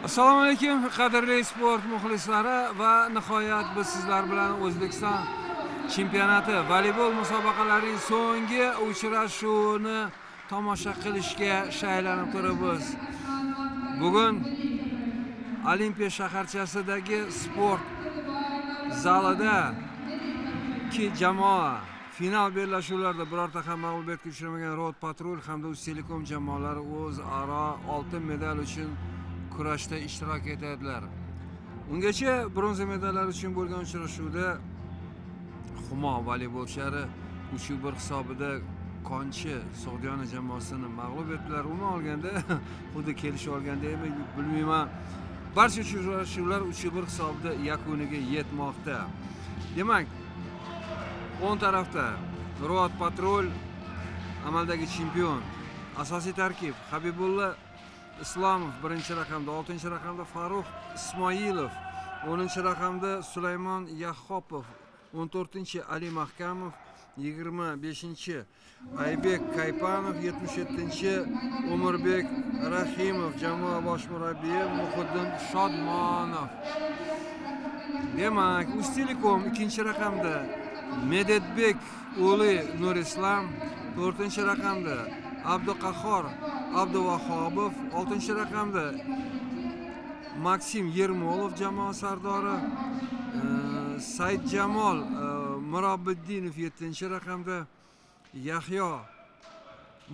Assalomu alaykum qadrli sport muxlislari va nihoyat biz sizlar bilan O'zbekiston chempionati voleybol musobaqalarining so'nggi uchrashuvini tomosha qilishga shaylanib turibmiz. Bugun Olimpiya shaharchasidagi sport zalida ikki jamoa final bellashuvlarida birorta ham mag'lubiyatga uchramagan Road Patrol hamda Uztelekom jamoalari o'zaro oltin medal uchun kurashda ishtirok etadilar. Ungacha bronza medallar uchun bo'lgan uchrashuvda Humo voleybolchilari 3-1 hisobida Konchi Sog'diyona jamoasini mag'lub etdilar. Umuman olganda xuddi kelishib olgandaymi bilmayman. Barcha uchrashuvlar 3-1 hisobida yakuniga yetmoqda. Demak, o'ng tarafda Road Patrol amaldagi chempion. Asosiy tarkib Habibulla Islomov birinchi raqamda, 6-raqamda Farruh Ismoilov, 10-raqamda Sulaymon Yahopov, 14-chi Ali Mahkamov, 25-chi Aybek Kaypanov, 77-chi Umirbek Rahimov, jamoa bosh murabbiyi Muhiddin Shodmonov. Demak, Uztelekom 2-raqamda Medetbek Uli Nurislam, 4-raqamda Abduqahhor Abduvahobov, 6-raqamda Maksim Yermolov jamoa sardori, Saidjamol Murabiddinov 7-raqamda, Yahyo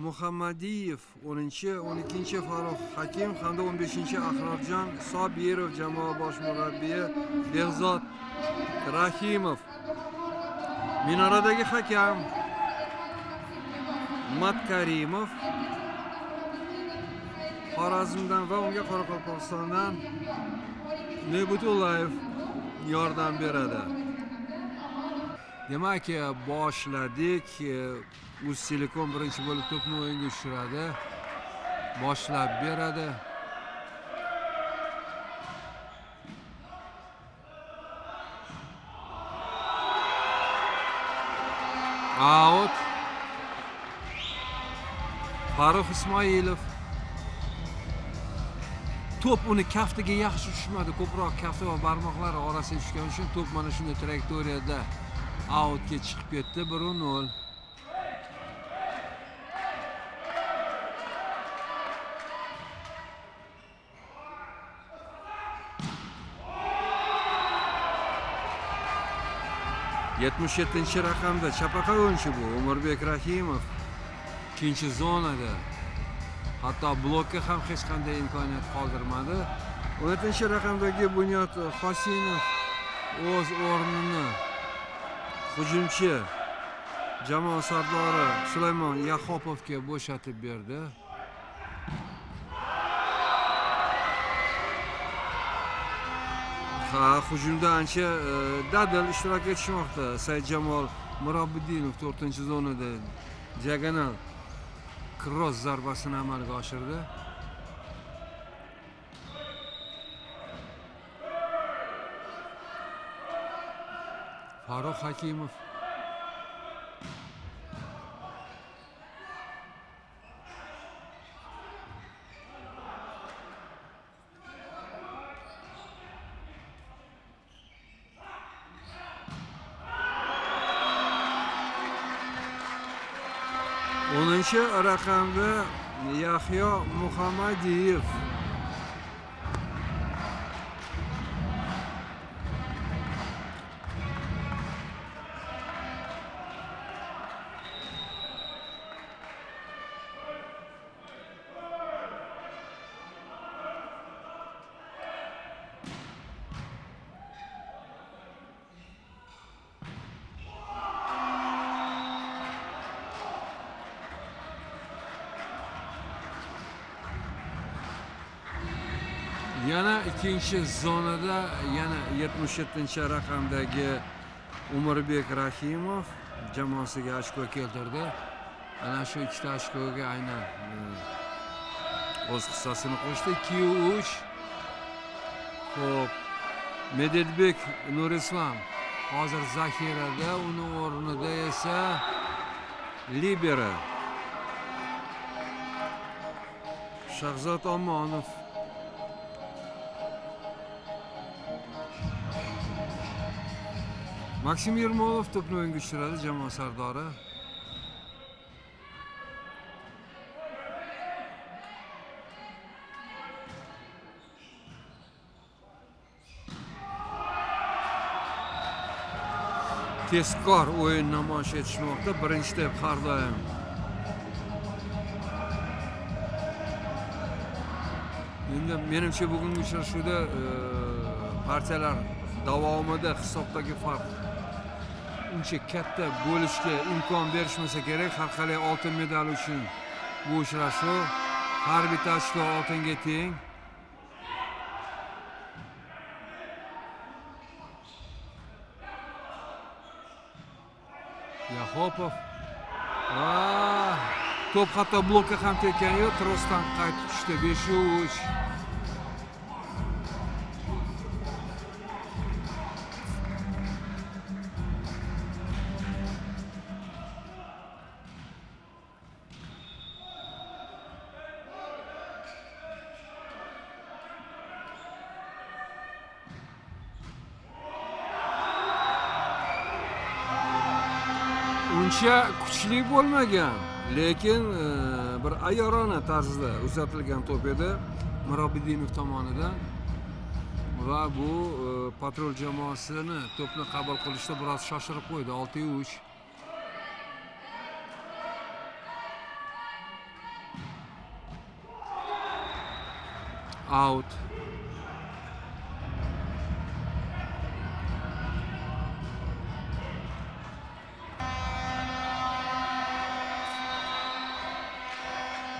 Muhammadiyev 10-chi, 12-chi Farruh Hakim hamda 15-chi Ahrorjon Sobirov jamoa bosh murabbiyi Behzod Rahimov. Minoradagi hakam Matkarimov Xorazmdan va unga Qoraqalpog'istondan Nebutullayev yordam beradi. Demak, boshladik. Uztelekom birinchi bo'lib to'pni o'yinga tushiradi. Boshlab beradi. Out. Farruh Ismoilov. To'p uni kaftiga yaxshi tushmadi, ko'proq kafti va barmoqlari orasiga tushgani uchun to'p mana shunday trayektoriyada outga chiqib ketdi. 1-0. Yetmish 7-raqamda chapaqa o'yinchi bu Umirbek Rahimov. Ikkinchi zonada hatto blokka ham hech qanday imkoniyat qoldirmadi. 17-raqamdagi Bunyod Hosinov o'z o'rnini hujumchi jamoa sardori Sulaymon Yahopovga bo'shatib berdi. Hujumda ancha dadil ishtirok etishmoqda. Saidjamol Murabiddinov 4-zonada diagonal cross zarbasini amalga oshirdi. Farruh Hakimov. O'ninchi raqamda Yahyo Muhammadiyev. Yana ikkinchi zonada yana 77-raqamdagi Umirbek Rahimov jamoasiga ochko keltirdi. Ana shu ikkita ochkoga aynan o'z hissasini qo'shdi. 2-3. Xo'p, Medetbek Nurislam hozir zaxirada, uni o'rnida esa libero Shahzod Omonov Maksim Yurmolov to'pni o'yinga tushiradi, jamoa sardori. Tezkor o'yin namoyish etishmoqda. Birinchi deb har doim. Endi menimcha bugungi uchrashuvda partiyalar davomida hisobdagi farq uncha katta bo'lishga imkon berishmasa kerak. Har qalay oltin medal uchun bu uchrashuv har bitta ochko oltinga teng. Yahopov. To'p hatto blokka ham tekkan yo'q, trosdan qaytib tushdi. 5-3. Uncha kuchli bo'lmagan, lekin bir ayyorona tarzda uzatilgan to'p edi Mirobiddinov tomonidan va bu patrul jamoasini to'pni qabul qilishda biroz shoshirib qo'ydi. 6-3. Out.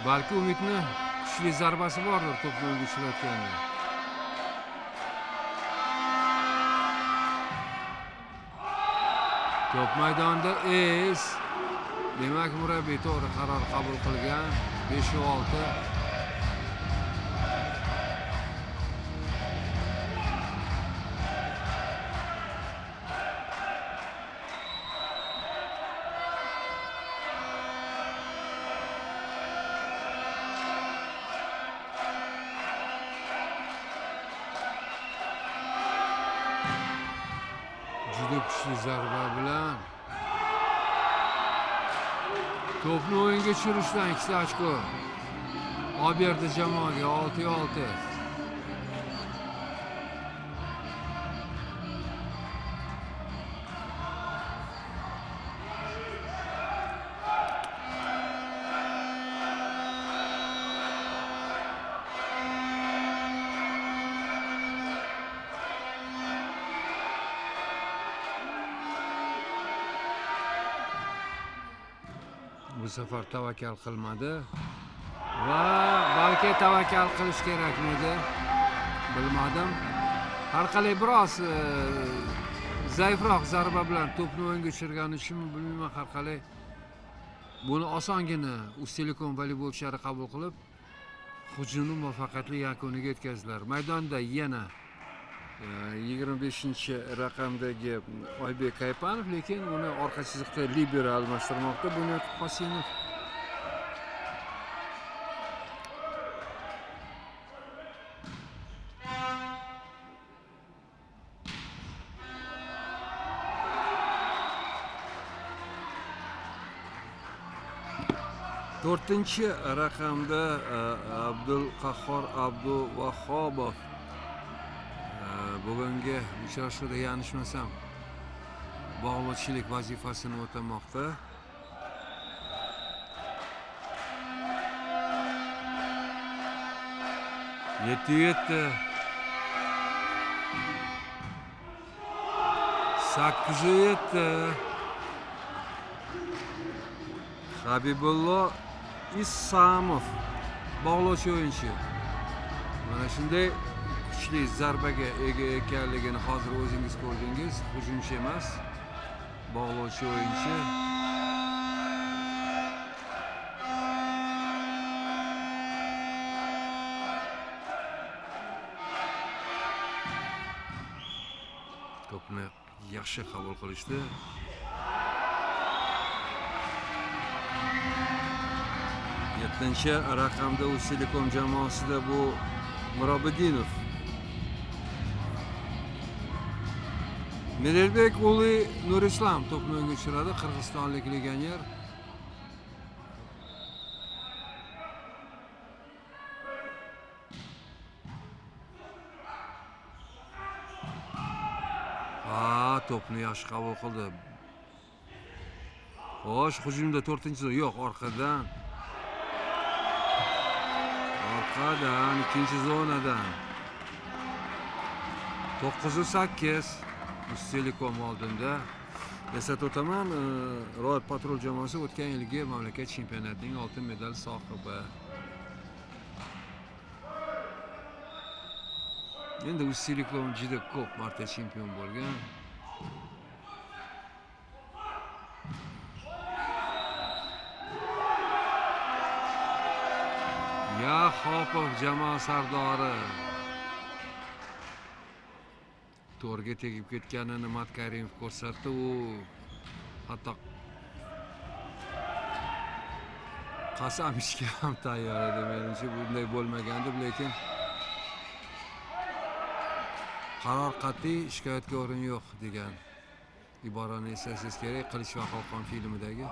Balki Umidni kuchli zarbasi bordir to'pni o'yinga tushirayotganda. To'p maydonda es. Demak, murabbiy to'g'ri qaror qabul qilgan. 5-6. Juda kuchli zarba bilan to'pni o'yinga tushirishdan 2 ochko olib berdi jamoaga. 6-6. Bu safar tavakkal qilmadi va balki tavakkal qilish kerakmidi, bilmadim. Har qalay biroz zaifroq zarba bilan to'pni o'yinga tushirgani uchun bilmayman, har qalay buni osongina Uztelekom voleybolchilari qabul qilib, hujumni muvaffaqiyatli yakuniga yetkazdilar. Maydonda yana 25-raqamdagi Oybek Kaypanov, lekin uni orqa chiziqda libero almashtirmoqda. Bunyod Qosimov. To'rtinchi raqamda Abdulqahhor Abduvahhobov bugungi uchrashuvda yanglishmasam bog'lovchilik vazifasini o'tamoqda. Yetti 8-7. Habibullo Isamov bog'lovchi o'yinchi. Mana shunday kuchli zarbaga ega ekanligini hozir o'zingiz ko'rdingiz. Hujumchi emas, bog'lovchi o'yinchi. To'pni yaxshi qabul qilishdi. Yettinchi raqamda Uztelekom jamoasida bu Mirobiddinov. Mirilbek Uli Nurislam to'pni o'ngga tushiradi. Qirg'izistonlik legioner. To'pni yaxshi qabul qildi. Xo'sh, hujumda 4-chi yo'q, orqadan. Orqadan, ikkinchi zonadan. 9-8 Telekom oldinda. Eslatib o'taman, Royal Patrol jamoasi o'tgan yilgi mamlakat chempionatining oltin medal sohibi. Endi Telekom juda ko'p marta chempion bo'lgan. Yaxopov jamoa sardori. To'rga tegib ketganini Matkarimov ko'rsatdi. U hatto qasam ichga ham tayyor edi. Menimcha bunday bo'lmagandi, lekin qaror qat'iy, shikoyatga o'rin yo'q degan iborani eslashingiz kerak. Qilish va Qalqon filmidagi.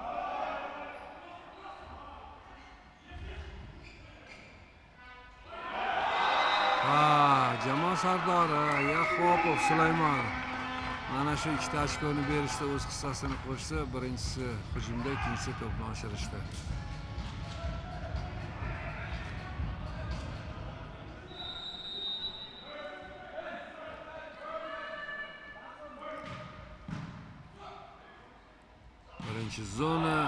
Jamoa sardori Yaxopov Sulaymon mana shu ikkita ochkoni berishda o'z hissasini qo'shsa, birinchisi hujumda, ikkinchisi to'pni oshirishda. Birinchi zona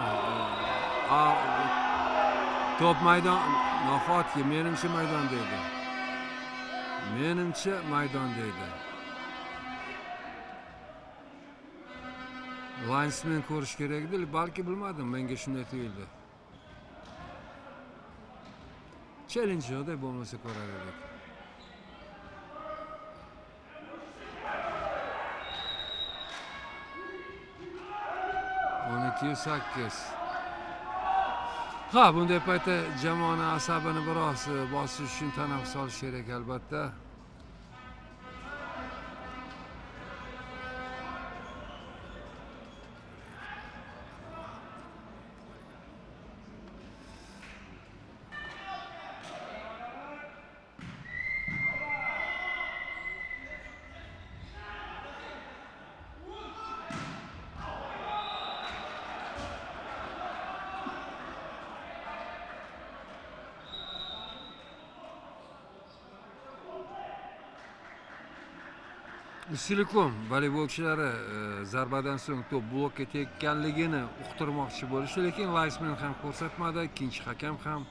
to'p maydon, nahotki menimcha maydonda edi. Menimcha maydonda edi. Linesmen ko'rish kerak edi, balki bilmadim, menga shunday tuyuldi. Challenge yo'qda bo'lmasa ko'rar edik. Bunday paytda jamoani asabini biroz bosish uchun tanaffus olish kerak albatta. Telekom voleybolchilari zarbadan so'ng to'p blokka tekkanligini uqtirmoqchi bo'lishdi, lekin linesmen ham ko'rsatmadi, ikkinchi hakam ham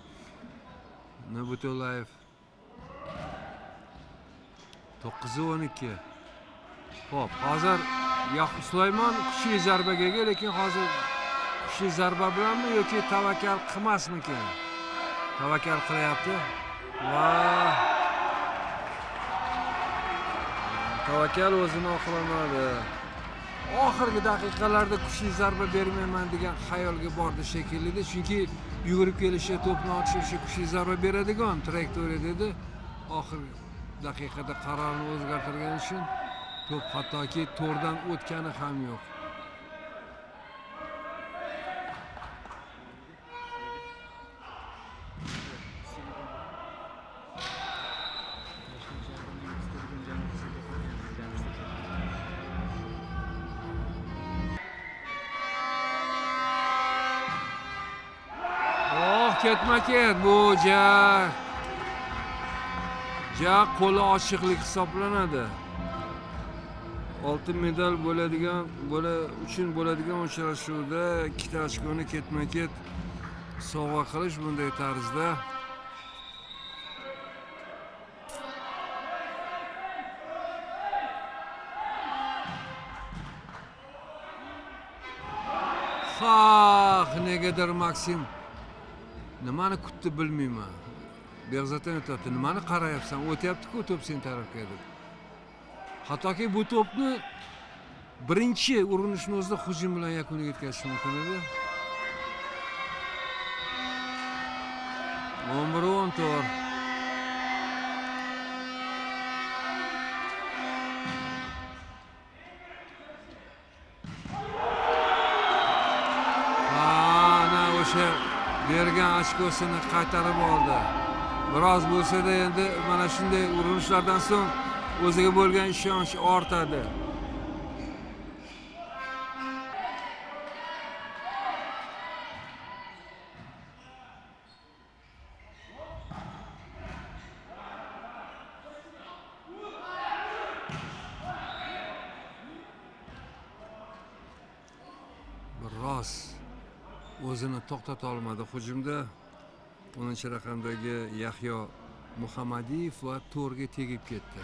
Nabitullayev. 9-12. Xo'p, hozir Sulaymon kuchli zarbaga ega, lekin hozir kuchli zarba bilanmi yoki tavakkal qilmasmikin? Tavakkal qilyapti. Va tavakkal o'zini oqlamadi. Oxirgi daqiqalarda kuchli zarba bermayman degan xayolga bordi shekilli, chunki yugurib kelishi, to'pni ochishi kuchli zarba beradigan trayektoriya dedi. Oxirgi daqiqada qarorini o'zgartirgani uchun to'p hattoki to'rdan o'tgani ham yo'q. Ketma-ket bu qo'li ochiqlik hisoblanadi. Oltin medal bo'ladigan uchrashuvda ikkita ochkoni ketma-ket sovg'a qilish bunday tarzda negadir Maksim nimani kutdi bilmayman. Beg'zatdan o'tadi. Nimani qarayapsan? O'tyapti-ku to'p sen tarafga deb. Hattoki bu to'pni birinchi urinishni o'zida hujum bilan yakuniga yetkazish mumkin edi. 11-14. ochkosini qaytarib oldi. Biroz bo'lsa-da endi mana shunday urinishlardan so'ng o'ziga bo'lgan ishonch ortadi. Biroz o'zini to'xtata olmadi hujumda. 10-raqamdagi Yahyo Muhammadiyev va to'rga tegib ketdi.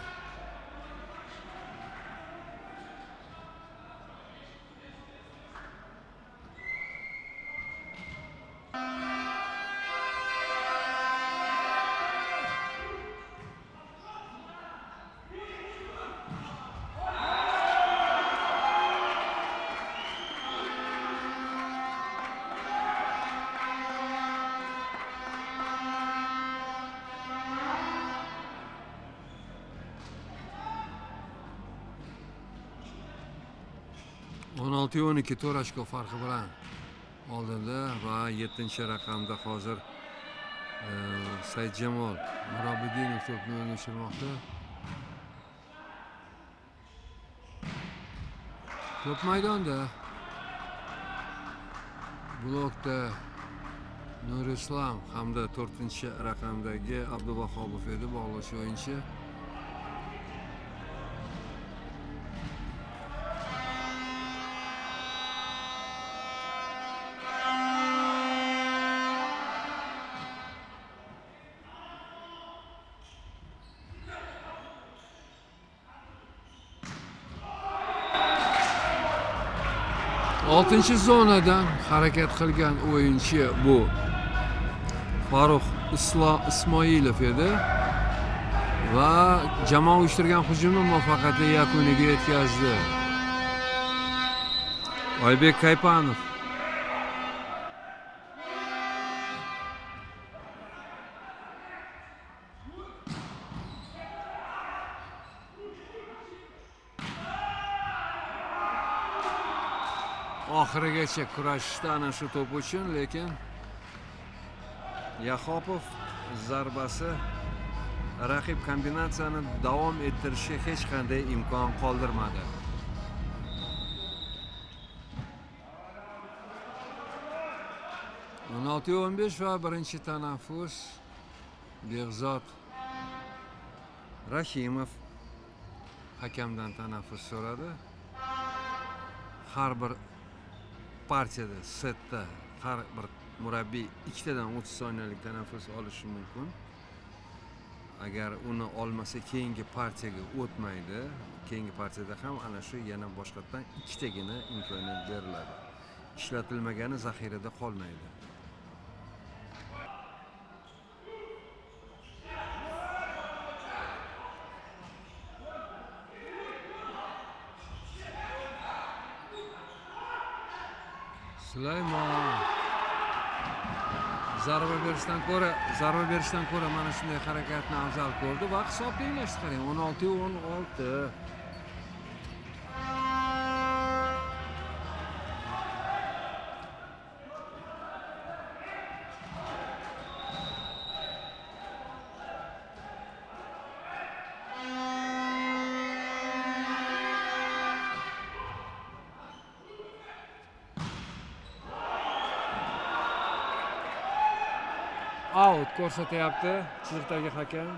On 12 to'rt ochko farqi bilan oldinda va 7-raqamda hozir Saidjamol Murabbidinov to'pni o'ynashtirmoqda. To'p maydonda. Blokda Nurislom hamda 4-raqamdagi Abduvahobov edi bog'lovchi o'yinchi. Oltinchi zonadan harakat qilgan o'yinchi bu Farruh Ismoilov edi va jamoa uyushtirgan hujumni muvaffaqiyatli yakuniga yetkazdi. Oybek Kaypanov oxirigacha kurashishdi ana shu to'p uchun, lekin Yahopov zarbasi raqib kombinatsiyani davom ettirishga hech qanday imkon qoldirmadi. o'n 16-15 va birinchi tanaffus. Behzod Rahimov hakamdan tanaffus so'radi. Har bir partiyada, setda har bir murabbiy 2 tadan 30 soniyalik tanaffus olishi mumkin. Agar uni olmasa keyingi partiyaga o'tmaydi. Keyingi partiyada ham ana shu yana boshqatdan 2 tagina imkoniyat beriladi. Ishlatilmagani zaxirada qolmaydi. Sulaymon zarba berishdan ko'ra mana shunday harakatni afzal ko'rdi va hisob tenglashdi. Qarang, 16-16. Out ko'rsatyapti chiziqdagi hakam.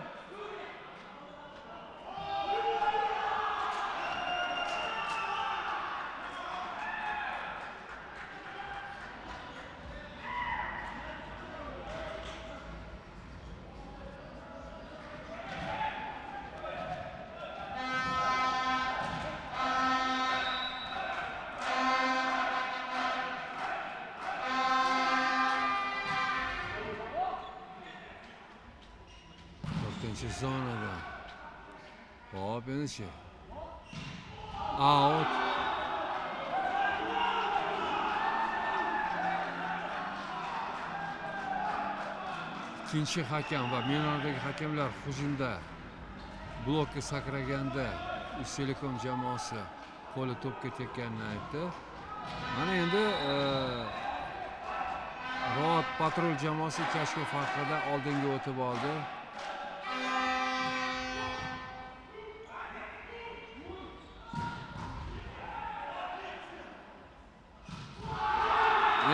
Zonada. Hop, endi-chi. Out. Ikkinchi hakam va Minordagi hakamlar hujumda blokka sakraganda Ucelekom jamoasi qo'li to'pga tekkanini aytdi. Mana endi Road Patrol jamoasi 2 ochko farqida oldinga o'tib oldi.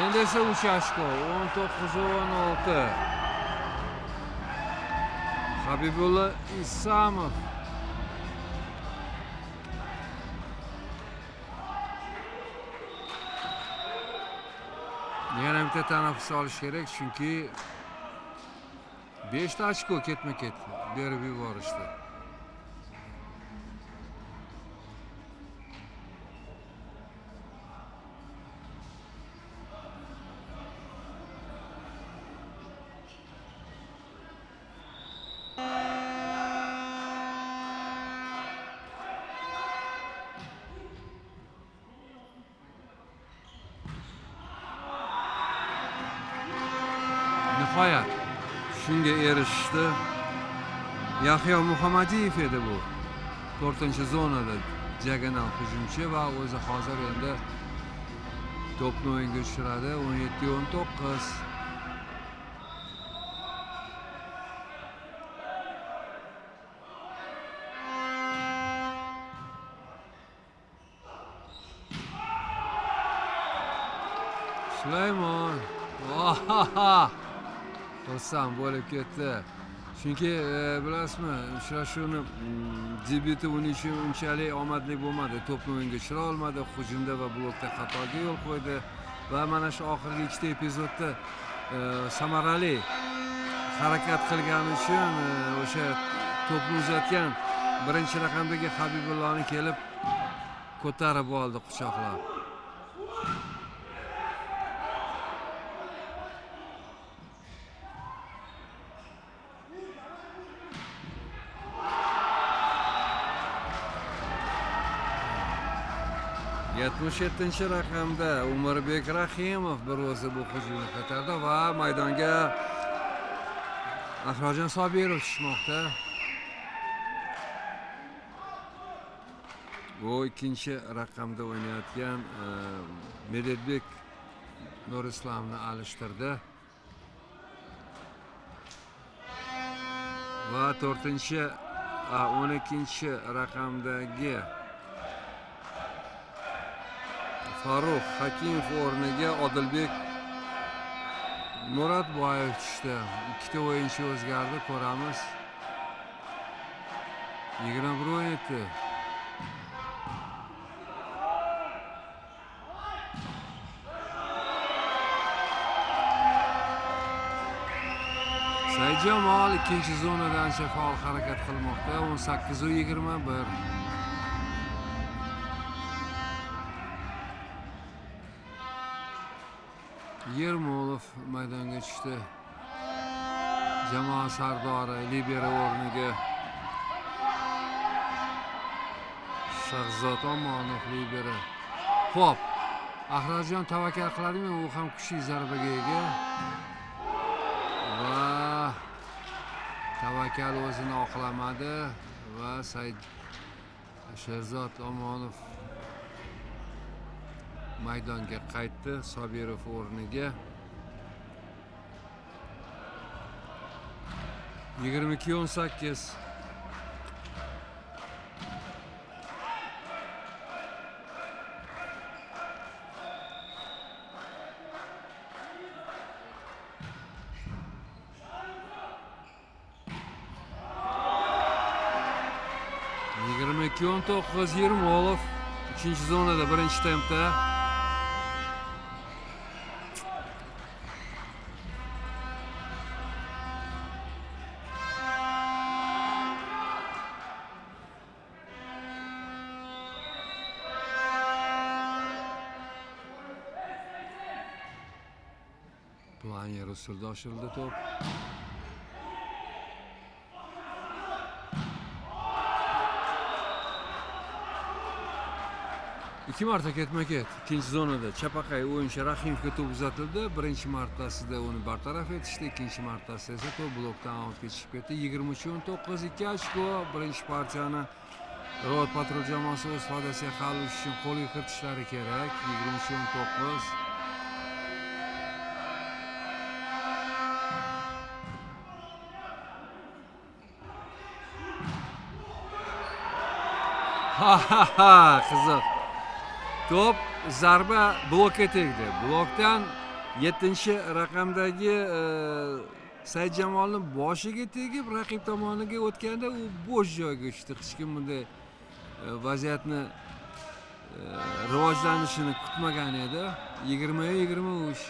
Endi esa 3 ochko 19-16. Habibulla Isamov yana bitta tanaffus olish kerak, chunki 5 ta ochko ketma-ket berib yuborishdi. Nihoyat shunga erishdi. Yahyo Muhammadiyev edi bu. 4-zonada diagonal hujumchi va o'zi hozir endi to'pni o'yinga tushiradi. 17-19. Sulaymon. Xursand bo'lib ketdi. Chunki bilasizmi, uchrashuvni debyuti uning uchun unchalik omadli bo'lmadi. To'pni o'yinga tushira olmadi, hujumda va blokda xatoga yo'l qo'ydi va mana shu oxirgi ikkita epizodda samarali harakat qilgani uchun o'sha to'pni uzatgan birinchi raqamdagi Habibullani kelib ko'tarib oldi quchoqlab. Yettinchi raqamda Umirbek Rahimov bir o'zi bu hujumni ko'tardi va maydonga Ahrojon Sobirov tushmoqda. Bu ikkinchi raqamda o'ynayotgan Medetbek Nurislamni alishtirdi. Va 12 raqamdagi Farruh Hakimov o'rniga Odilbek Muratboyev tushdi. Ikkita o'yinchi o'zgardi, ko'ramiz. 21-17. Saidjamol ikkinchi zonada ancha faol harakat qilmoqda. 18-21. Yermolov maydonga tushdi. Jamoa sardori libero o'rniga Shahzod Omonov libero. Xo'p, Ahrojon tavakkal qiladimi? U ham kuchli zarbaga ega. Va tavakkal o'zini oqlamadi va Sherzod Omonov maydonga qaytdi. Sobirov o'rniga 22-18. Yermolov 3-zonada birinchi tempda. Planer usulda oshirildi to'p. Ikki marta ketma-ket ikkinchi zonada chapaqay o'yinchi Rahimovga to'p uzatildi. Birinchi martasida uni bartaraf etishdi, ikkinchi martasida esa to'p blokdan outga chiqib ketdi. 23-19, 2 ochko. Birinchi partiyani Road Patrol jamoasi o'z foydasiga hal etish uchun qo'lga kiritishlari kerak. 23-19. Ha ha ha, qiziq. To'p zarba blokka tegdi. Blokdan 7-raqamdagi Saidjamolning boshiga tegib, raqib tomoniga o'tganda u bo'sh joyga tushdi. Hech kim bunday vaziyatni rivojlanishini kutmagan edi. 20-20 uch.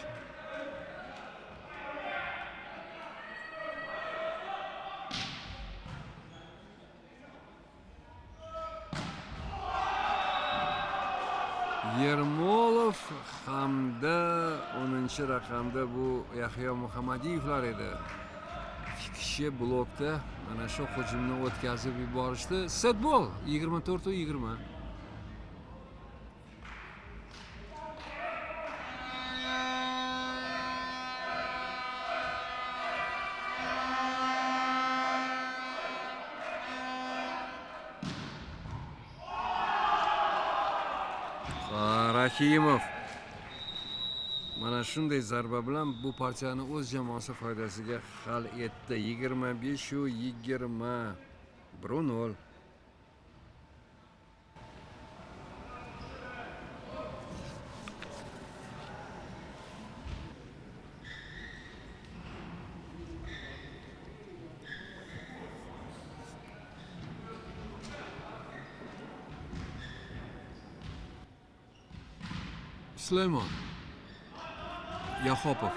Yermolov hamda 10-raqamda bu Yahyo Muhammadiyevlar edi. Ikki kishi blokda mana shu hujumni o'tkazib yuborishdi. Setbol 24-20. Rahimov mana shunday zarba bilan bu partiyani o'z jamoasi foydasiga hal etdi. 25-20. 1-0. Sulaymon Yahopov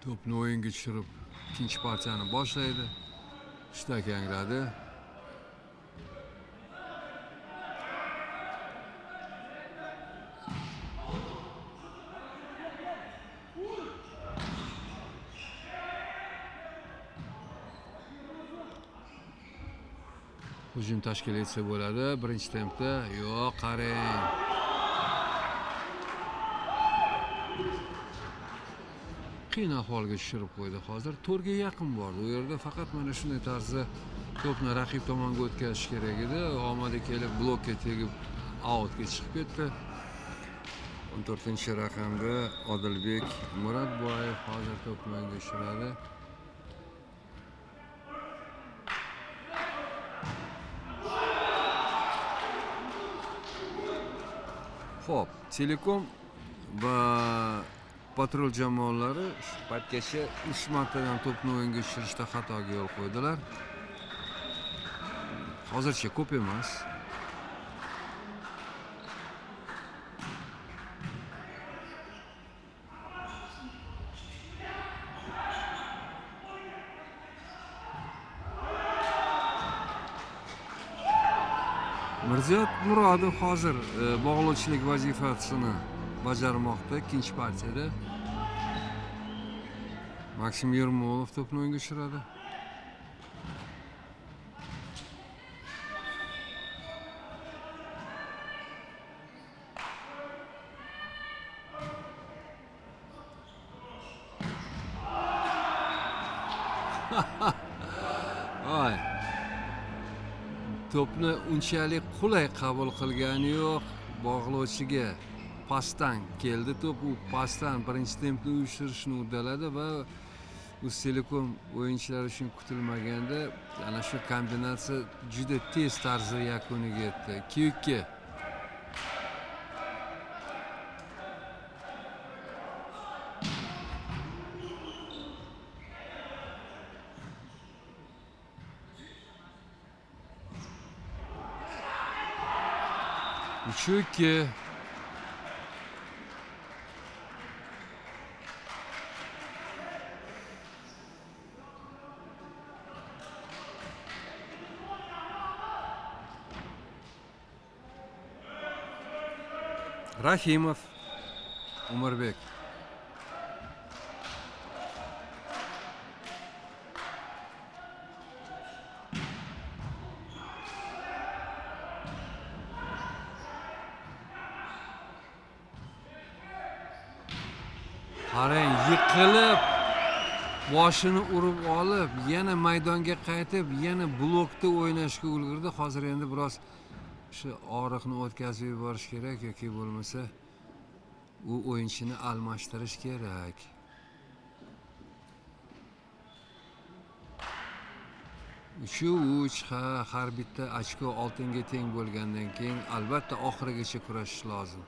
to'pni o'yinga tushirib ikkinchi partiyani boshlaydi. Hushtak yangradi. Hujum tashkil etsa bo'ladi. Birinchi tempda yo'q, qarang. Qiyin ahvolga tushirib qo'ydi. Hozir to'rga yaqin bordi. U yerda faqat mana shunday tarzda to'pni raqib tomonga o'tkazish kerak edi. Omadi kelib blokka tegib outga chiqib ketdi. 14-raqamda Odilbek Murodboyev hozir to'pni o'yinga tushiradi. Xo'p, Telekom va patrul jamoalari shu paytgacha 3 martadan to'pni o'yinga tushirishda xatoga yo'l qo'ydilar. Hozircha ko'p emas. Mirziyod Murodov hozir bog'lovchilik vazifasini bajarmoqda ikkinchi partiyada. Maksim Yermolov to'pni o'yinga tushiradi. Voy. To'pni unchalik qulay qabul qilgani yo'q. Bog'lovchiga pasdan keldi to'p. U pasdan birinchi tempni uyushtirishni uddaladi va Telekom o'yinchilari uchun kutilmaganda ana shu kombinatsiya juda tez tarzda yakuniga yetdi. 2-2. Uchuk. Rahimov Umirbek. Qarang, yiqilib boshini urib olib, yana maydonga qaytib, yana blokda o'ynashga ulgurdi. Hozir endi biroz shu og'riqni o'tkazib yuborish kerak yoki bo'lmasa u o'yinchini almashtirish kerak. Uchu uch, ha, har bitta ochko oltinga teng bo'lgandan keyin albatta oxirigacha kurashish lozim.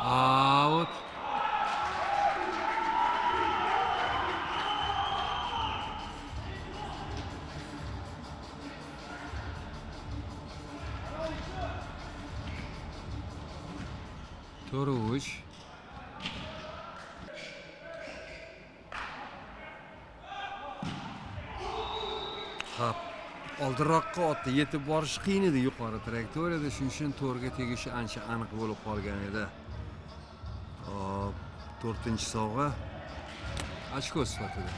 Out. To'rt. Hop. Oldinroqqa otdi, yetib borish qiyin edi yuqori trayektoriyada, shuning uchun to'rga tegishi ancha aniq bo'lib qolgan edi. Hop, 4-sovg'a ochko sifatida.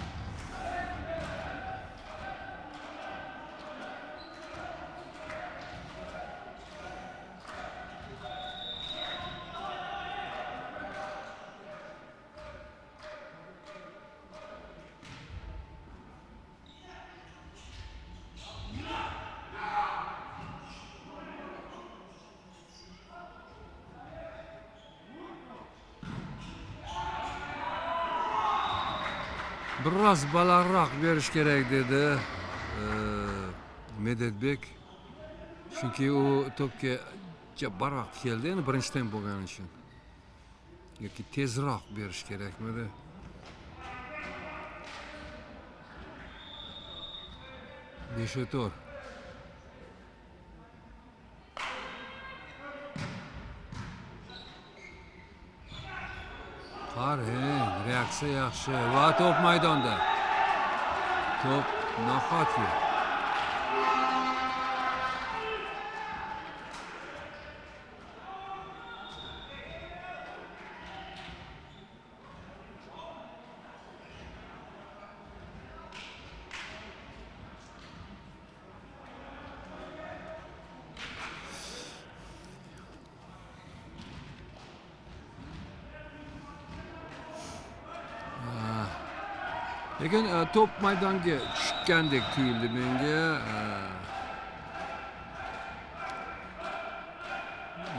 Biroz balandroq berish kerak dedi Medetbek. Chunki u to'pga barvaqt keldi, endi birinchi temp bo'lgani uchun. Yoki tezroq berish kerakmidi? Beshotor. Qarang, reaksiya yaxshi va to'p maydonda. To'p nahotki. Lekin to'p maydonga tushgandek tuyuldi menga.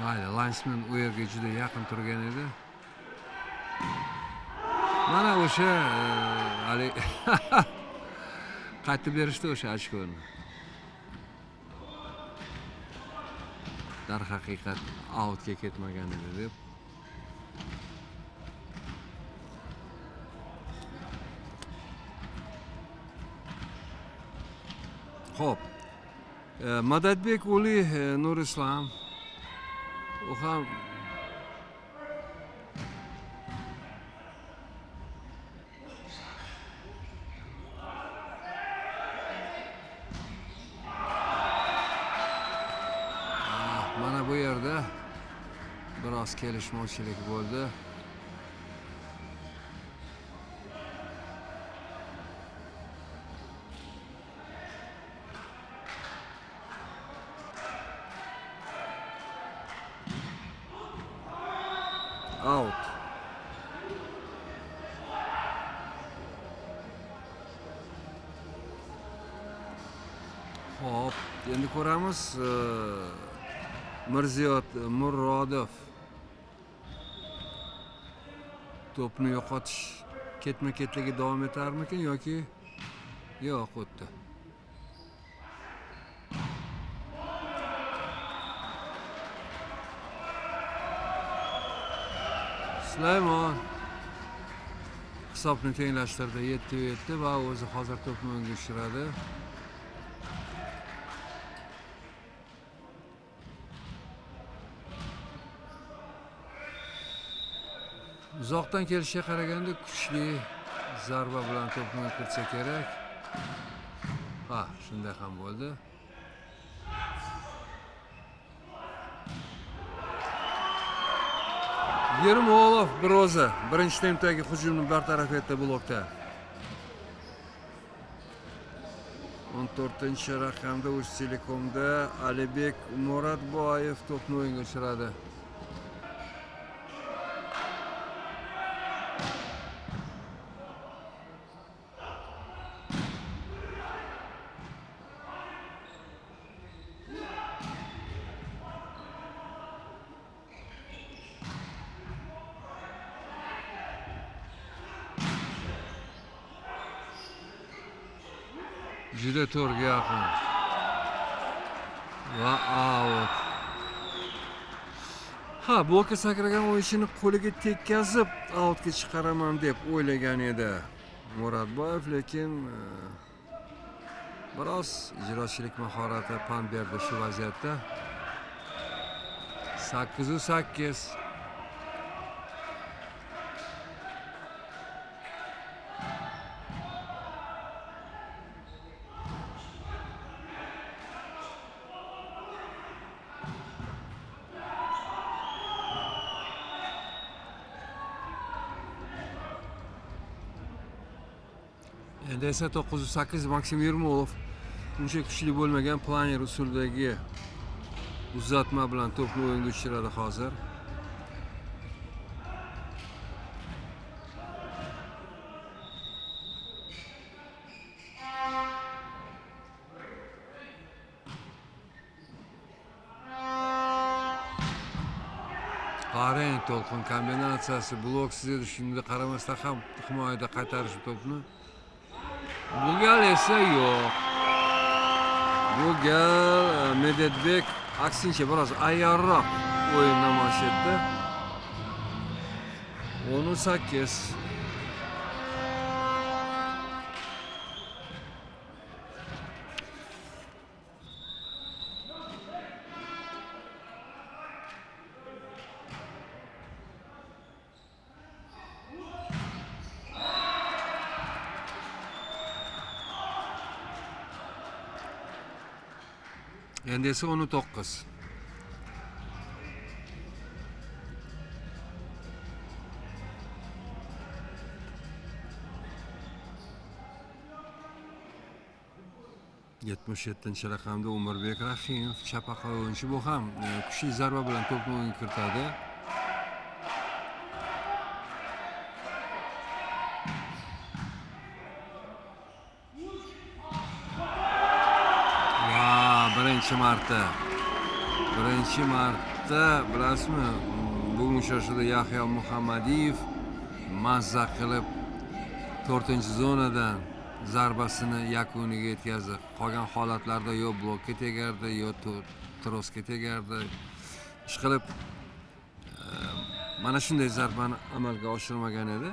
Mayli, linesman u yerga juda yaqin turgan edi. Mana o'sha hali qaytib berishdi o'sha ochkoni. Darhaqiqat outga ketmagan edi deb. Xo'p. Madadbek Uli Nurislom u ham mana bu yerda biroz kelishmovchilik bo'ldi. Out. Hop, endi ko'ramiz. Mirziyot Murodov to'pni yo'qotish ketma-ketligi davom etarmikin yoki yo'q, o'tdi. Sulaymon hisobni tenglashtirdi, 7-7 va o'zi hozir to'pni o'ngga tushiradi. Uzoqdan kelishga qaraganda kuchli zarba bilan to'pni kiritsa kerak. Ha, shunday ham bo'ldi. Yermolov bir o'zi birinchi tempdagi hujumni bartaraf etdi blokda. 14-raqamda Uch-Telekomda Alibek Muratboyev to'pni o'ngga tushiradi. Juda to'rga yaqin. Va out. Ha, blokka sakragan o'yinchini qo'liga tekkazib outga chiqaraman deb o'ylagan edi Murodboyev, lekin biroz ijrochilik mahorati pand berdi shu vaziyatda. 8-8. Endi esa 908 Maksim Yurmolov uncha kuchli bo'lmagan planer usuldagi uzatma bilan to'pni o'yinga tushiradi hozir. Qarang, to'lqin kombinatsiyasi bloksiz edi, shunga qaramasdan ham himoyada qaytarish to'pni. Bu gal esa yo'q. Bu gal Medvedbek aksincha biroz ayyorroq o'yin namoyish etdi. 10-8. Endi esa 19. Yettinchi raqamda Umirbek Rahimov chapaqa o'yinchi, bu ham kuchli zarba bilan to'pni o'yinga kiritadi. Birinchi marta bilasizmi, bugun uchrashuvda Yahyo Muhammadiyev mazza qilib 4-zonadan zarbasini yakuniga yetkazdi. Qolgan holatlarda yo blokka tegardi, yo trosga tegardi. Ishqilib mana shunday zarbani amalga oshirmagan edi.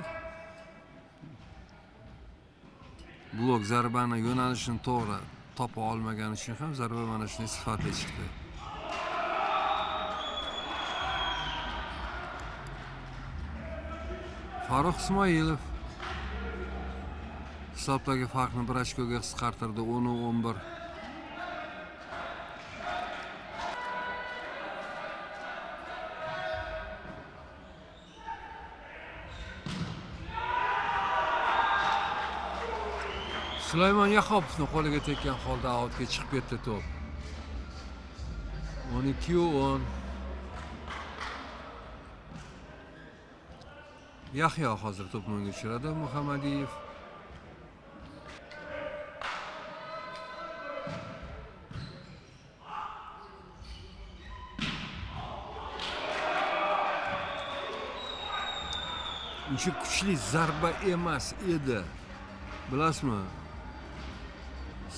Blok zarbani yo'nalishini to'g'ri topa olmagani uchun ham zarba mana shunday sifatli chiqdi. Farruh Ismoilov hisobdagi farqni 1 ochkoga qisqartirdi, 10-11. Sulaymon Yahopovning qo'liga tekkan holda outga chiqib ketdi to'p. 12-10. Yahyo hozir to'pni o'yinga tushiradi. Muhammadiyev uncha kuchli zarba emas edi. Bilasizmi?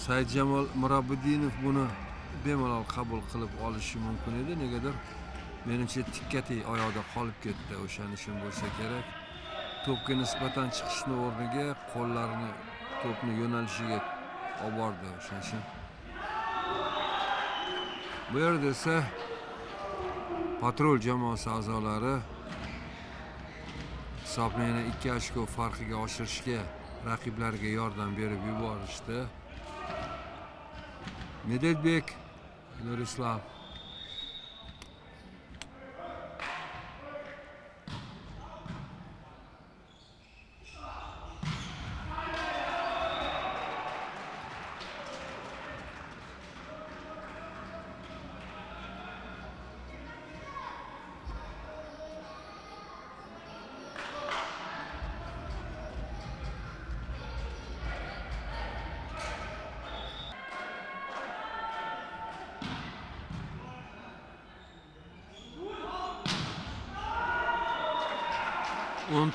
Saidjamol Murabbidinov buni bemalol qabul qilib olishi mumkin edi. Negadir menimcha tikkatay oyoqda qolib ketdi. O'shaning uchun bo'lsa kerak. To'pga nisbatan chiqishni o'rniga qo'llarini to'pni yo'nalishiga olib bordi. O'shaning uchun bu yerda esa patrul jamoasi a'zolari hisobni yana 2 ochko farqiga oshirishga raqiblarga yordam berib yuborishdi. Medvedbek, Nurislav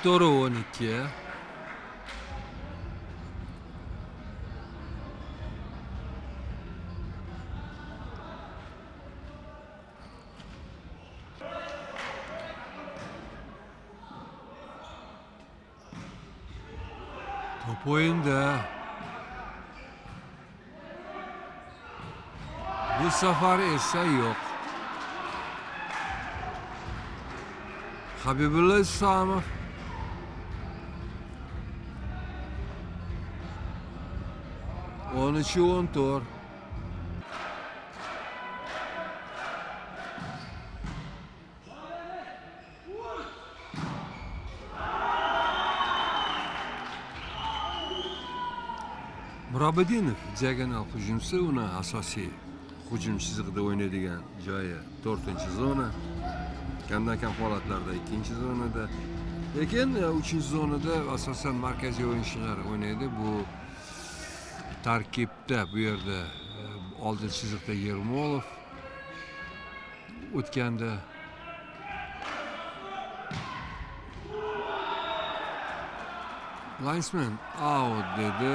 To'g'ri 12. Top o'yinda. Bu safar esa yo'q. Habibulla Islamov o'n 14. Murobidinov diagonal hujumchisi, uni asosiy hujum chizig'ida o'ynaydigan joyi 4-zona. Kamdan-kam holatlarda 2-zonada. Lekin 3-zonada asosan markaziy o'yinchilar o'ynaydi. Bu tarkibda bu yerda oldin chiziqda Yermolov o'tganda linesman out dedi.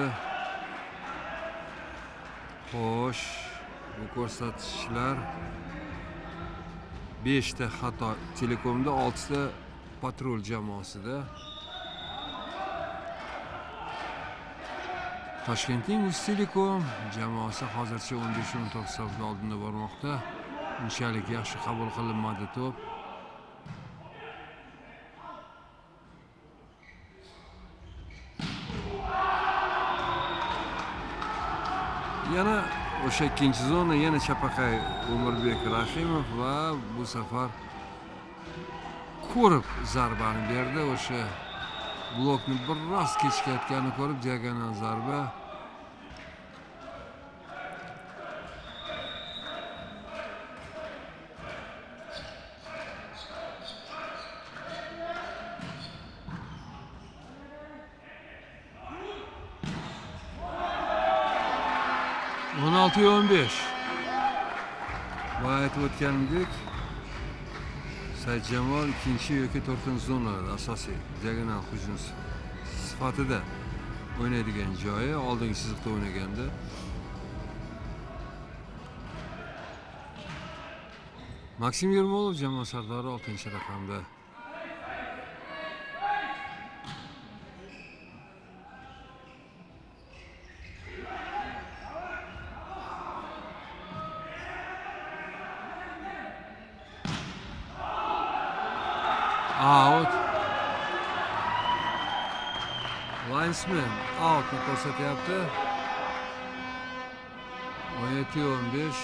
Xo'sh, bu ko'rsatishlar 5 ta xato Telekomda, 6 ta patrul jamoasida. Toshkentning Uz-Telekom jamoasi hozircha 15-14 hisobda oldinda bormoqda. Unchalik yaxshi qabul qilinmadi to'p. Yana o'sha 2-zona, yana chapaqay Umirbek Rahimov va bu safar ko'rib zarbani berdi. O'sha blokni biroz kechikayotganini ko'rib diagonal zarba. On 16-15. Bu aytib o'tganimdek, Saidjamol 2 yoki 4-zonalarda asosiy diagonal hujumchi sifatida o'ynaydigan joyi, oldingi chiziqda o'ynaganda. Maksim Yermolov jamoa sardori 6-raqamda. Out. Linesman outni ko'rsatyapti. 17-15.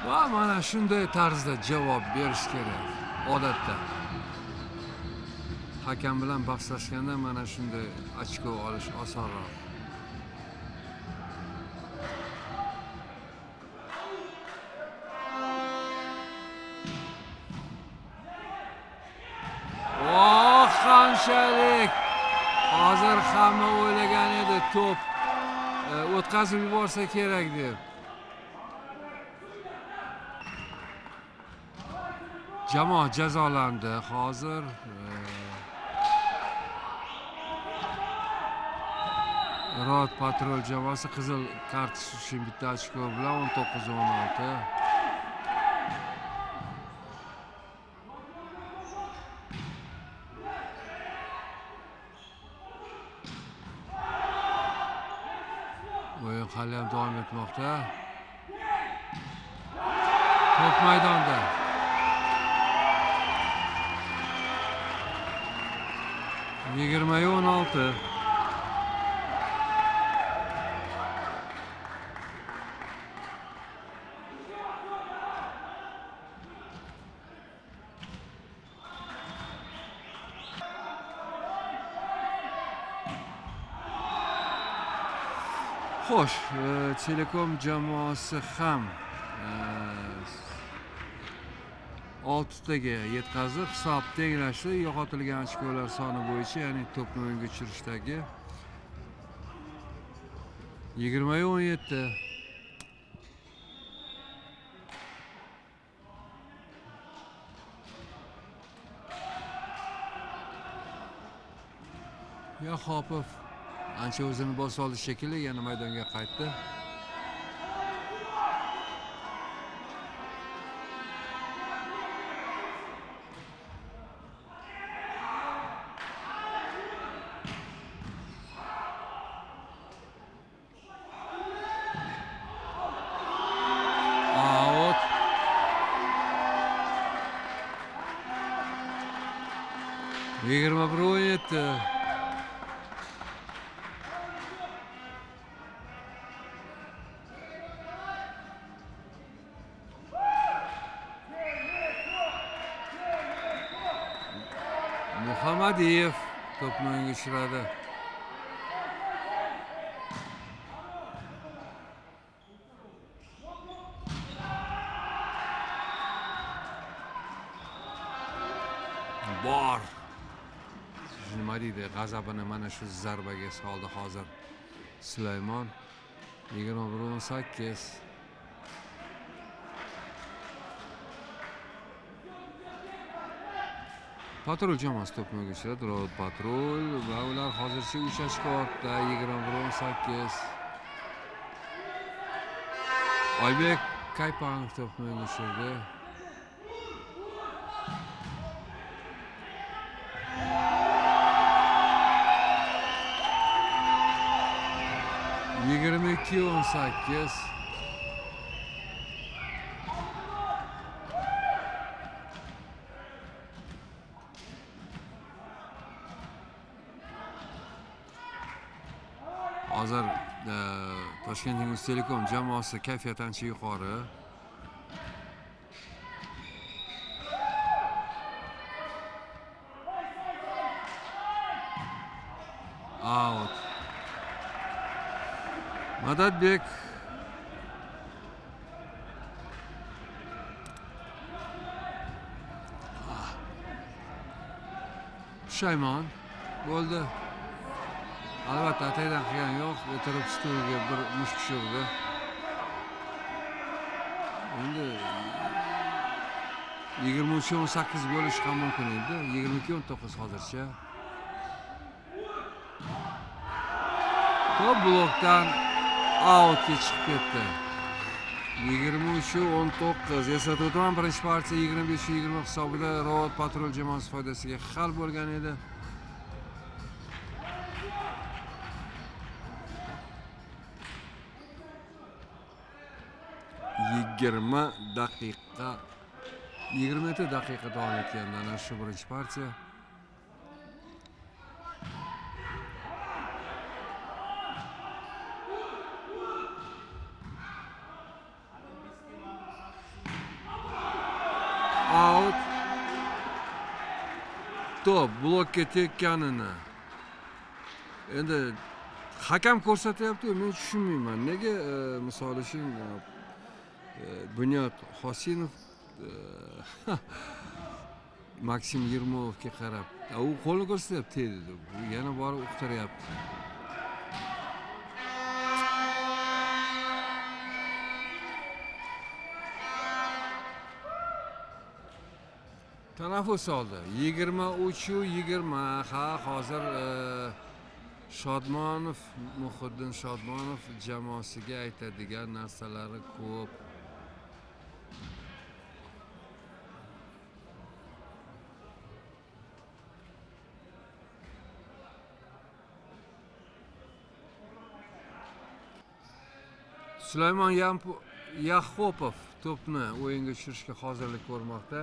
Va mana shunday tarzda javob berish kerak. Odatda hakam bilan bahslashganda mana shunday ochko olish osonroq. Qanchalik hozir hamma o'ylagan edi to'p o'tkazib yuborsa kerak deb. Jamoa jazolandi hozir. Rod patrul jamoasi qizil kartochka uchun bitta ochko bilan 19-16. O'yin hali ham davom etmoqda. To'p maydonda. Yigirma 16. Xo'sh, Telekom jamoasi ham 6 taga yetkazib, hisob tenglashdi. Yo'qotilgan ochkolar soni bo'yicha, ya'ni to'pni o'yinga tushirishdagi 20-17. Yaxopov ancha o'zini bosib oldi shekilli, yana maydonga qaytdi. 21-17. Muhammadiyev to'pni o'yinga tushiradi. Bor. Nima deydi? G'azabini mana shu zarbaga soldi hozir Sulaymon. 21-18. Patrul jamoasi to'pni o'yinga tushiradi. Road Patrul va ular hozircha 3 ochko ortda. 21-18. Oybek Kaypanov to'pni o'yinga tushirdi. Yigirma 18. Hozir Toshkent Ingliz Telekom jamoasi kayfiyati ancha yuqori. Out. Madadbek pushaymon bo'ldi. Albatta ataydan qilgani yo'q, o'tirib stulga bir mushuk tushirdi. Endi 23-18 bo'lishi ham mumkin edi. 22-19 hozircha. Top blokdan outga chiqib ketdi. 23-19. Eslatib o'taman, birinchi partiya 25-20 hisobida Road Patrul jamoasi foydasiga hal bo'lgan edi. Yigirma daqiqa 27 daqiqa davom etganda ana shu birinchi partiya. Out. Top blokka tekkanini endi hakam ko'rsatyapti, men tushunmayman. Nega misol uchun Bunyod Hosinov Maksim Yirmovga qarab, u qo'lni ko'rsatyapti dedi. Bu yana borib uqtiryapti. Tanaffus oldi. 23-20. Ha, hozir Shodmonov, Muhiddin Shodmonov jamoasiga aytadigan narsalari ko'p. Sulaymon Yahopov to'pni o'yinga tushirishga hozirlik ko'rmoqda.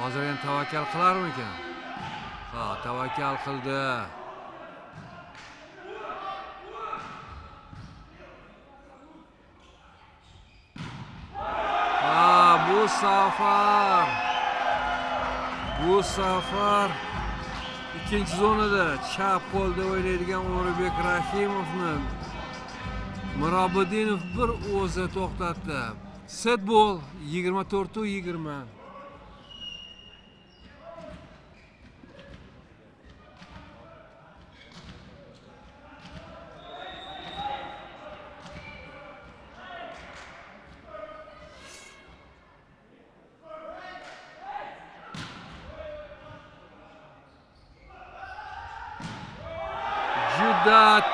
Hozir ham tavakkal qilarmikan? Ha, tavakkal qildi. Ha, bu safar ikkinchi zonada chap qo'lda o'ynaydigan O'ribek Rahimovni Mirobodinov bir o'zi to'xtatdi. Set bol 24-20.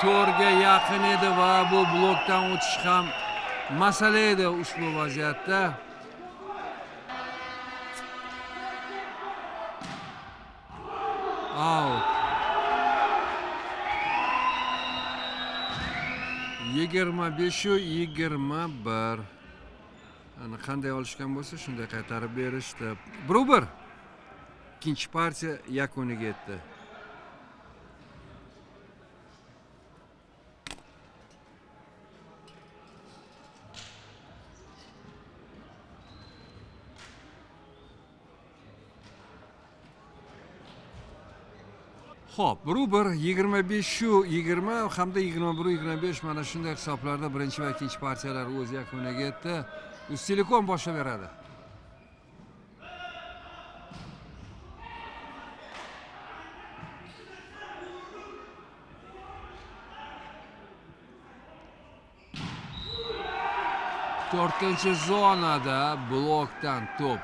To'rga yaqin edi va bu blokdan o'tish ham masala edi ushbu vaziyatda. Out. 25-21. Ana qanday olishgan bo'lsa shunday qaytarib berishdi. 1-1. Ikkinchi partiya yakuniga yetdi. Xo'p, 1-1, 25 shu 20 hamda 21-25 mana shunday hisoblarda birinchi va ikkinchi partiyalar o'z yakuniga yetdi. Uztelekom boshlab beradi. To'rtinchi zonada blokdan to'p.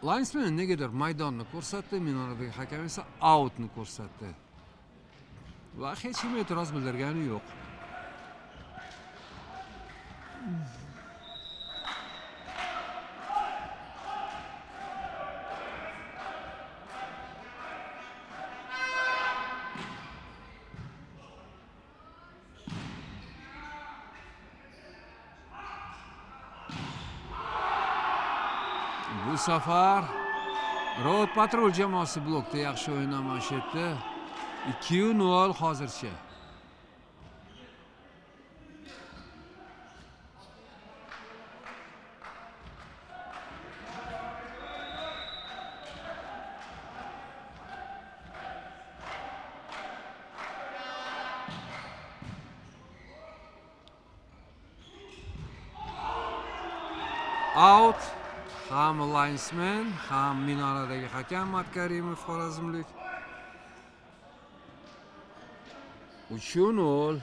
Linesman negadir maydonni ko'rsatdi, Minoradagi hakam esa outni ko'rsatdi. Va hech kim e'tiroz bildirgani yo'q. Bu safar Road Patrol jamoasi blokda yaxshi o'yin namoyish etdi. 2-0 hozircha. Out. Ham linesman, ham Minoradagi hakam Matkarimov xorazmlik. 3-0.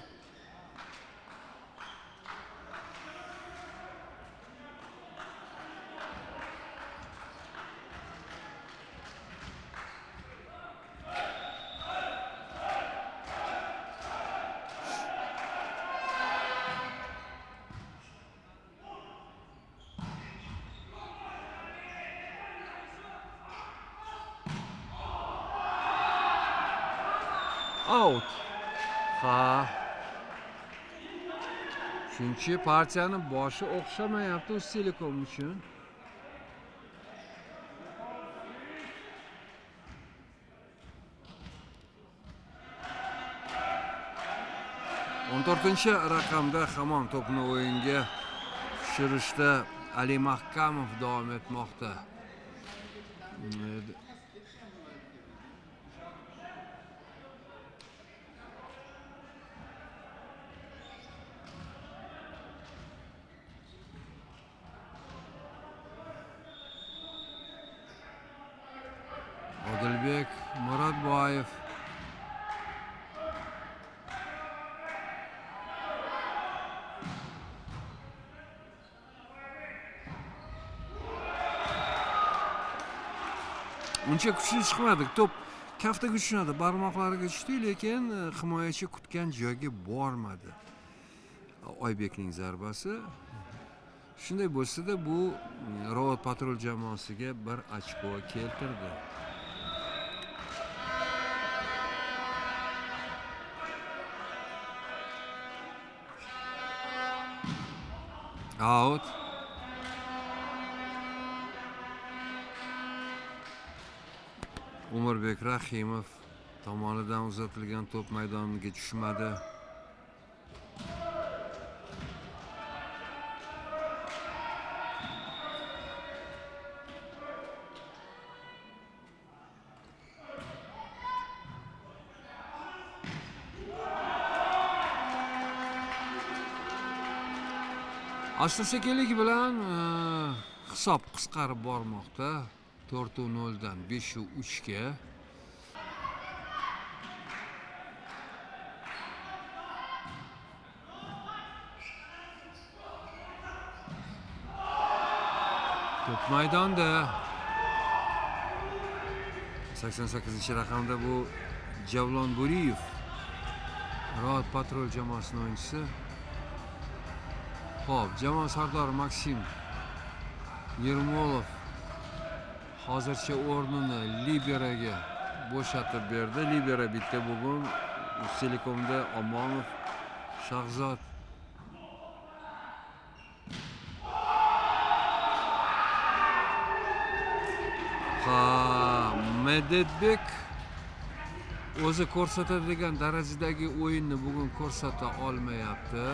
Out. Ha. Chunki partiyaning boshi o'xshamayapti Uztelekom uchun. On 14-chi raqamda hamon to'pni o'yinga tushirishda Ali Mahkamov davom etmoqda. Odilbek Murodboyev. Uncha kuchli chiqmadi. To'p kaftaga tushmadi, barmoqlariga tushdi, lekin himoyachi kutgan joyga bormadi. Oybekning zarbasi. Shunday bo'lsa-da, bu Road Patrol jamoasiga bir ochko keltirdi. Out. Umirbek Rahimov tomonidan uzatilgan to'p maydoniga tushmadi. Asta-sekinlik bilan hisob qisqarib bormoqda. 4-0dan 5-3ga. To'p maydonda. 88-raqamda bu Javlon Bo'riyev, Road Patrol jamoasining o'yinchisi. Xo'p, jamoa sardori Maksim Yermolov hozircha o'rnini Liberaga bo'shatib berdi. Libera bitta bugun Uztelekomda Omonov, Shahzod Medetbek o'zi ko'rsatadigan darajadagi o'yinni bugun ko'rsata olmayapti.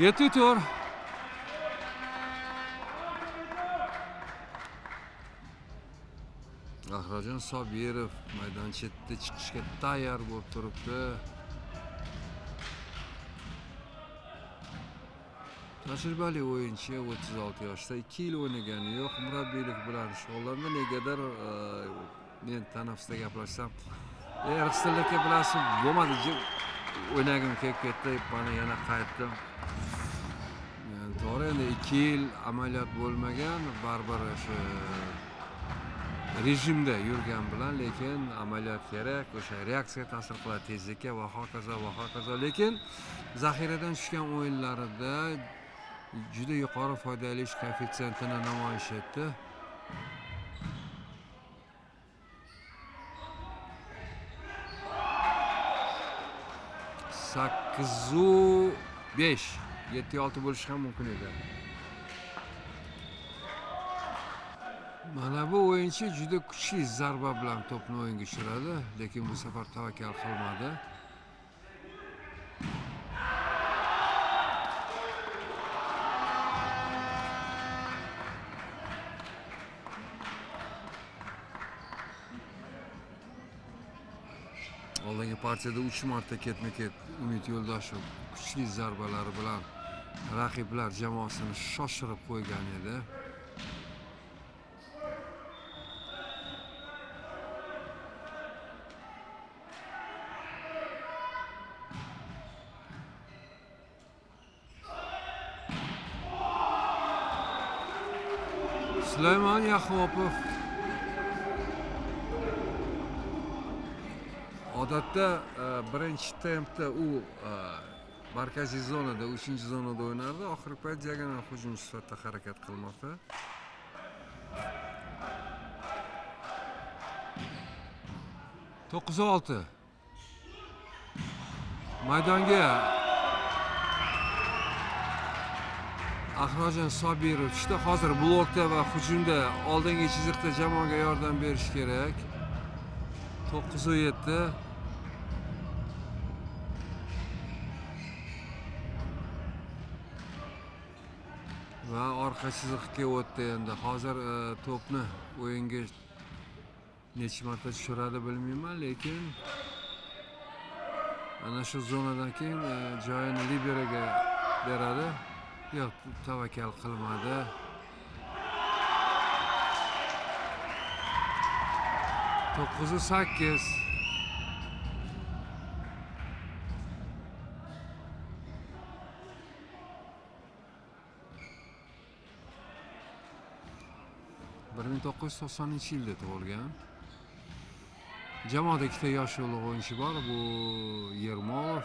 Yetti tur. Ahrajon Sobirov maydon chetida chiqishga tayyor bo'lib turibdi. Tajribali o'yinchi, 36 yoshda, 2 yil o'ynagani yo'q, murabbiylik bilan shug'ullandi. Negadir men tanaffusda gaplashsam, Rixsillaka bilasizmi, bo'lmadi, o'ynagim kelib ketdi, mana yana qaytdim. To'g'ri, endi 2 yil amaliyot bo'lmagan, baribir shu rejimda yurgan bilan, lekin amaliyot kerak, o'sha reaksiyaga ta'sir qiladi, tezlikka va hokazo va hokazo. Lekin zaxiradan tushgan o'yinlarida juda yuqori foydali ish koeffitsiyentini namoyish etdi. Sakkizu 5, 7-6 bo'lishi ham mumkin edi. Mana bu o'yinchi juda kuchli zarba bilan to'pni o'yinga tushiradi, lekin bu safar tavakkal qilmadi. Oldingi partiyada 3 marta ketma-ket Umid Yo'ldoshev kuchli zarbalari bilan raqiblar jamoasini shoshirib qo'ygan edi. Sulaymon Yahopov odatda birinchi tempda u markaziy zonada, 3-zonada o'ynardi. Oxirgi payt diagonal hujumchi sifatida harakat qilmoqda. To'qqiz olti. Maydonga Ahrojon Sobirov tushdi. Hozir blokda va hujumda oldingi chiziqda jamoaga yordam berish kerak. 9-7. Va orqa chiziqqa o'tdi endi. Hozir to'pni o'yinga necha marta tushiradi bilmayman, lekin ana shu zonadan keyin joyini liberaga beradi. Yo'q, tavakkal qilmadi. To'qqizu 8. Bir 1990-yilda tug'ilgan. Jamoada ikkita yosh ulug' o'yinchi bor. Bu Yermolov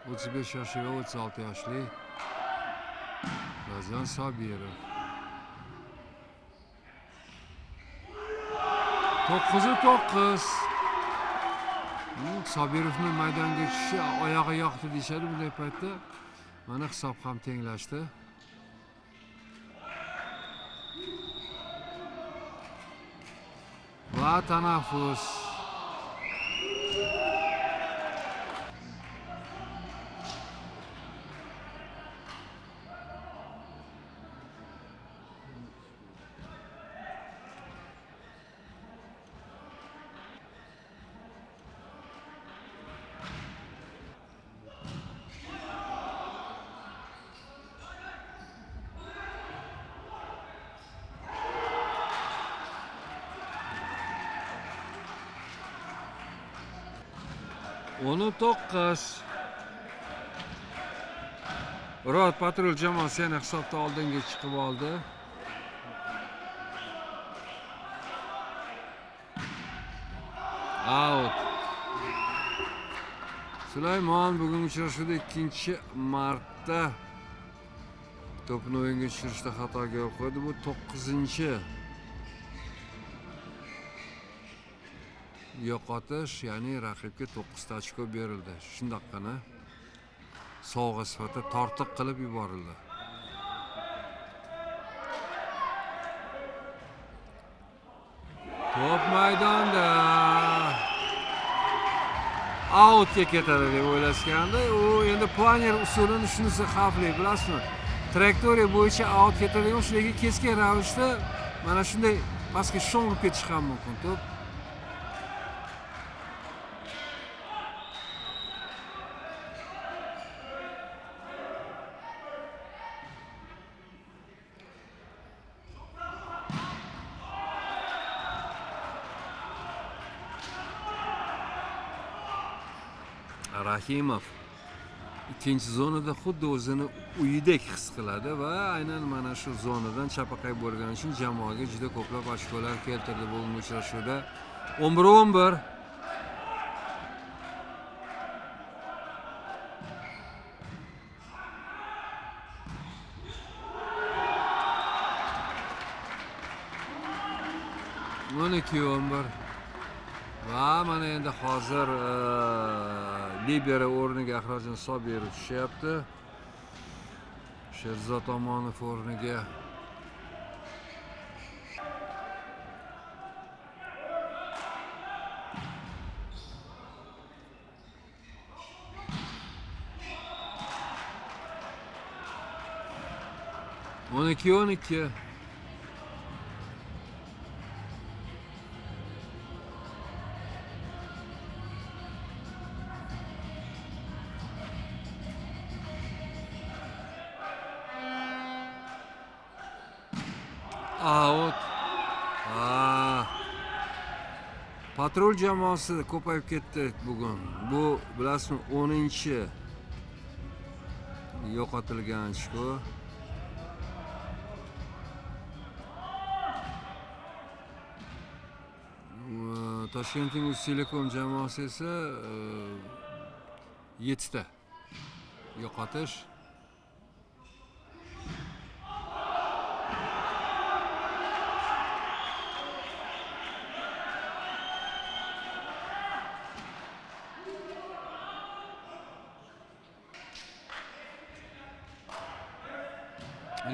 35 yoshli va 36 yoshli Ahrojon Sobirov. 9-9. Sobirovning maydonga tushishi oyog'i yoqdi deyshadi bunday paytda. Mana hisob ham tenglashdi. Va tanaffus. Onu 9. Road Patrol jamoasi yana hisobda oldinga chiqib oldi. Out. Sulaymon bugun uchrashuvda 2-marta to'pni o'yinga tushirishda xatoga yo'l qo'ydi. Bu 9-chi yo'qotish, ya'ni raqibga 9 ta ochko berildi. Shundoqqina sovg'a sifatida tortiq qilib yuborildi. Top maydonda. Outga ketadi deb o'ylashganda, u endi planer usulini shunisi xavfli, bilasizmi? Trayektoriya bo'yicha out ketadigan, lekin keskin ravishda mana shunday pastga sho'ng'ib ketishi ham mumkin. Top Rahimov ikkinchi zonada xuddi o'zini uyidek his qiladi va aynan mana shu zonadan chapaqay bo'lgani uchun jamoaga juda ko'plab ochkolar keltirdi bugungi uchrashuvda. 11-11. Mana 2-11. Va mana endi hozir libero o'rniga Ahrorjon Sobirov tushyapti. Sherzod Omonov o'rniga o'n ikki. Out. Patrul jamoasi ko'payib ketdi bugun. Bu bilasizmi 10-chi yo'qotilgan ochko. Toshkentning Uztelekom jamoasi esa 7 ta yo'qotish.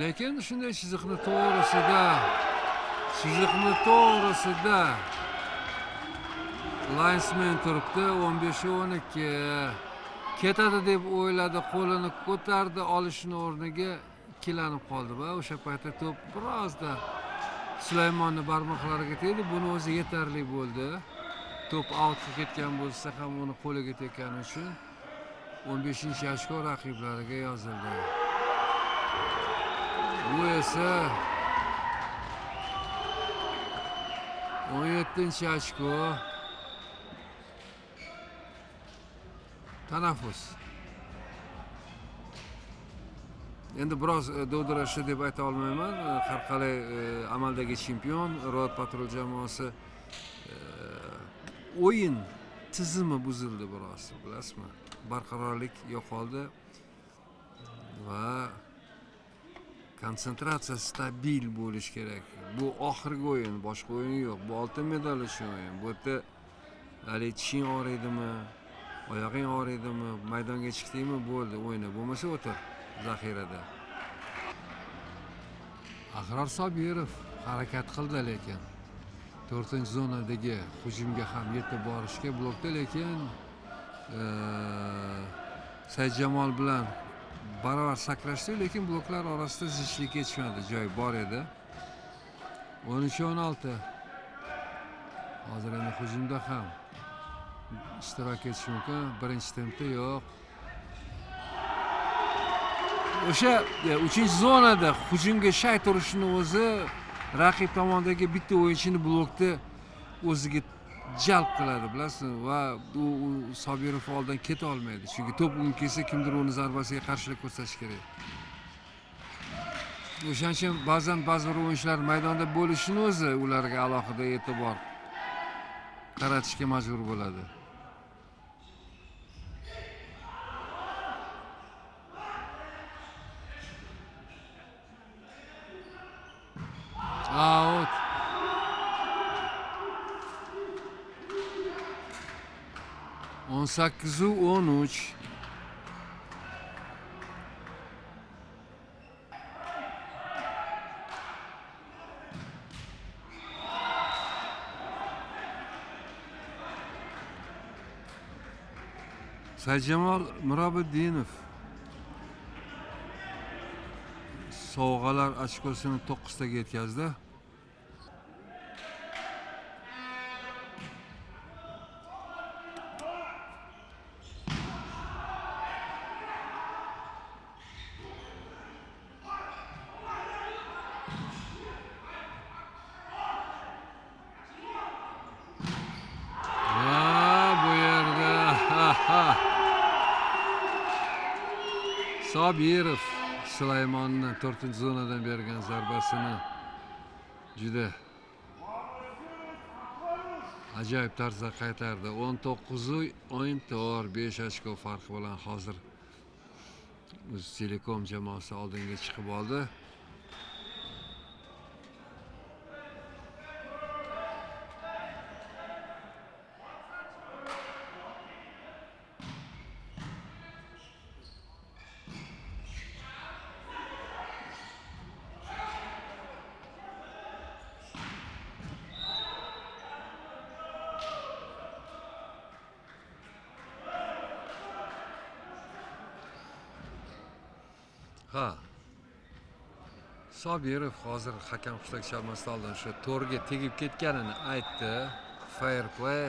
Lekin shunday chiziqni to'g'risida linesman turibdi. 15-12 ketadi deb o'yladi, qo'lini ko'tardi, olishning o'rniga ikkilanib qoldi va o'sha paytda to'p birozda Sulaymonning barmoqlariga tegdi. Buni o'zi yetarli bo'ldi. To'p outga ketgan bo'lsa ham uni qo'liga tekkani uchun 15-ochko raqiblariga yozildi. Bu esa 17-ochko. Tanaffus. Endi biroz dovdirashdi deb ayta olmayman. Har qalay amaldagi chempion Road Patrul jamoasi o'yin tizimi buzildi biroz, bilasizmi? Barqarorlik yo'qoldi va konsentratsiya stabil bo'lish kerak. Bu oxirgi o'yin, boshqa o'yin yo'q. Bu oltin medal uchun o'yin. Bu yerda hali tishing og'riydimi, oyog'ing og'riydimi, maydonga chiqdingmi, bo'ldi, o'yna. Bo'lmasa o'tir zaxirada. Ahror Sobirov harakat qildi, lekin 4-zonadagi hujumga ham yetib borishga blokda, lekin Saidjamol bilan baravar sakrashdi, lekin bloklar orasida zichlik yetishmadi, joy bor edi. 13-16. Hozir endi hujumda ham ishtirok etish mumkin. Birinchi tempda yo'q. O'sha 3-zonada hujumga shay turishni o'zi raqib tomondagi bitta o'yinchini blokda o'ziga jalb qiladi, bilasizmi? Va u Sobirov oldin keta olmaydi. Chunki to'p unga kelsa, kimdir uni zarbasiga qarshilik ko'rsatish kerak. O'shaning uchun ba'zan ba'zi bir o'yinchilar maydonda bo'lishini o'zi ularga alohida e'tibor qaratishga majbur bo'ladi. Out. 18-13. Saidjamol Mirobiddinov sovg'alar ochkosini 9 taga yetkazdi. Bu yerda Sobirov Sulaymonni 4-zonadan bergan zarbasini juda ajoyib tarzda qaytardi. 19-14, 5 ochko farqi bilan hozir Uztelekom jamoasi oldinga chiqib oldi. Sobirov hozir hakam hushtak chalmasdan oldin shu to'rga tegib ketganini aytdi. Fair play.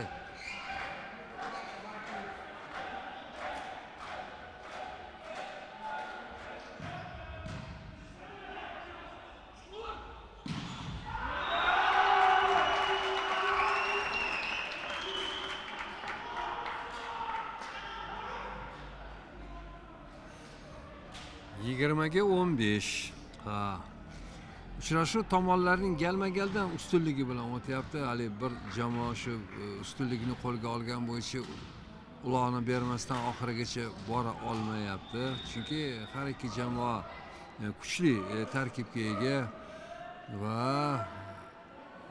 Yigirmaga 15. Uchrashuv tomonlarning galma-galdan ustunligi bilan o'tyapti. Hali bir jamoa shu ustunlikni qo'lga olgan bo'yicha uloqni bermasdan oxirigacha bora olmayapti. Chunki har ikki jamoa kuchli tarkibga ega va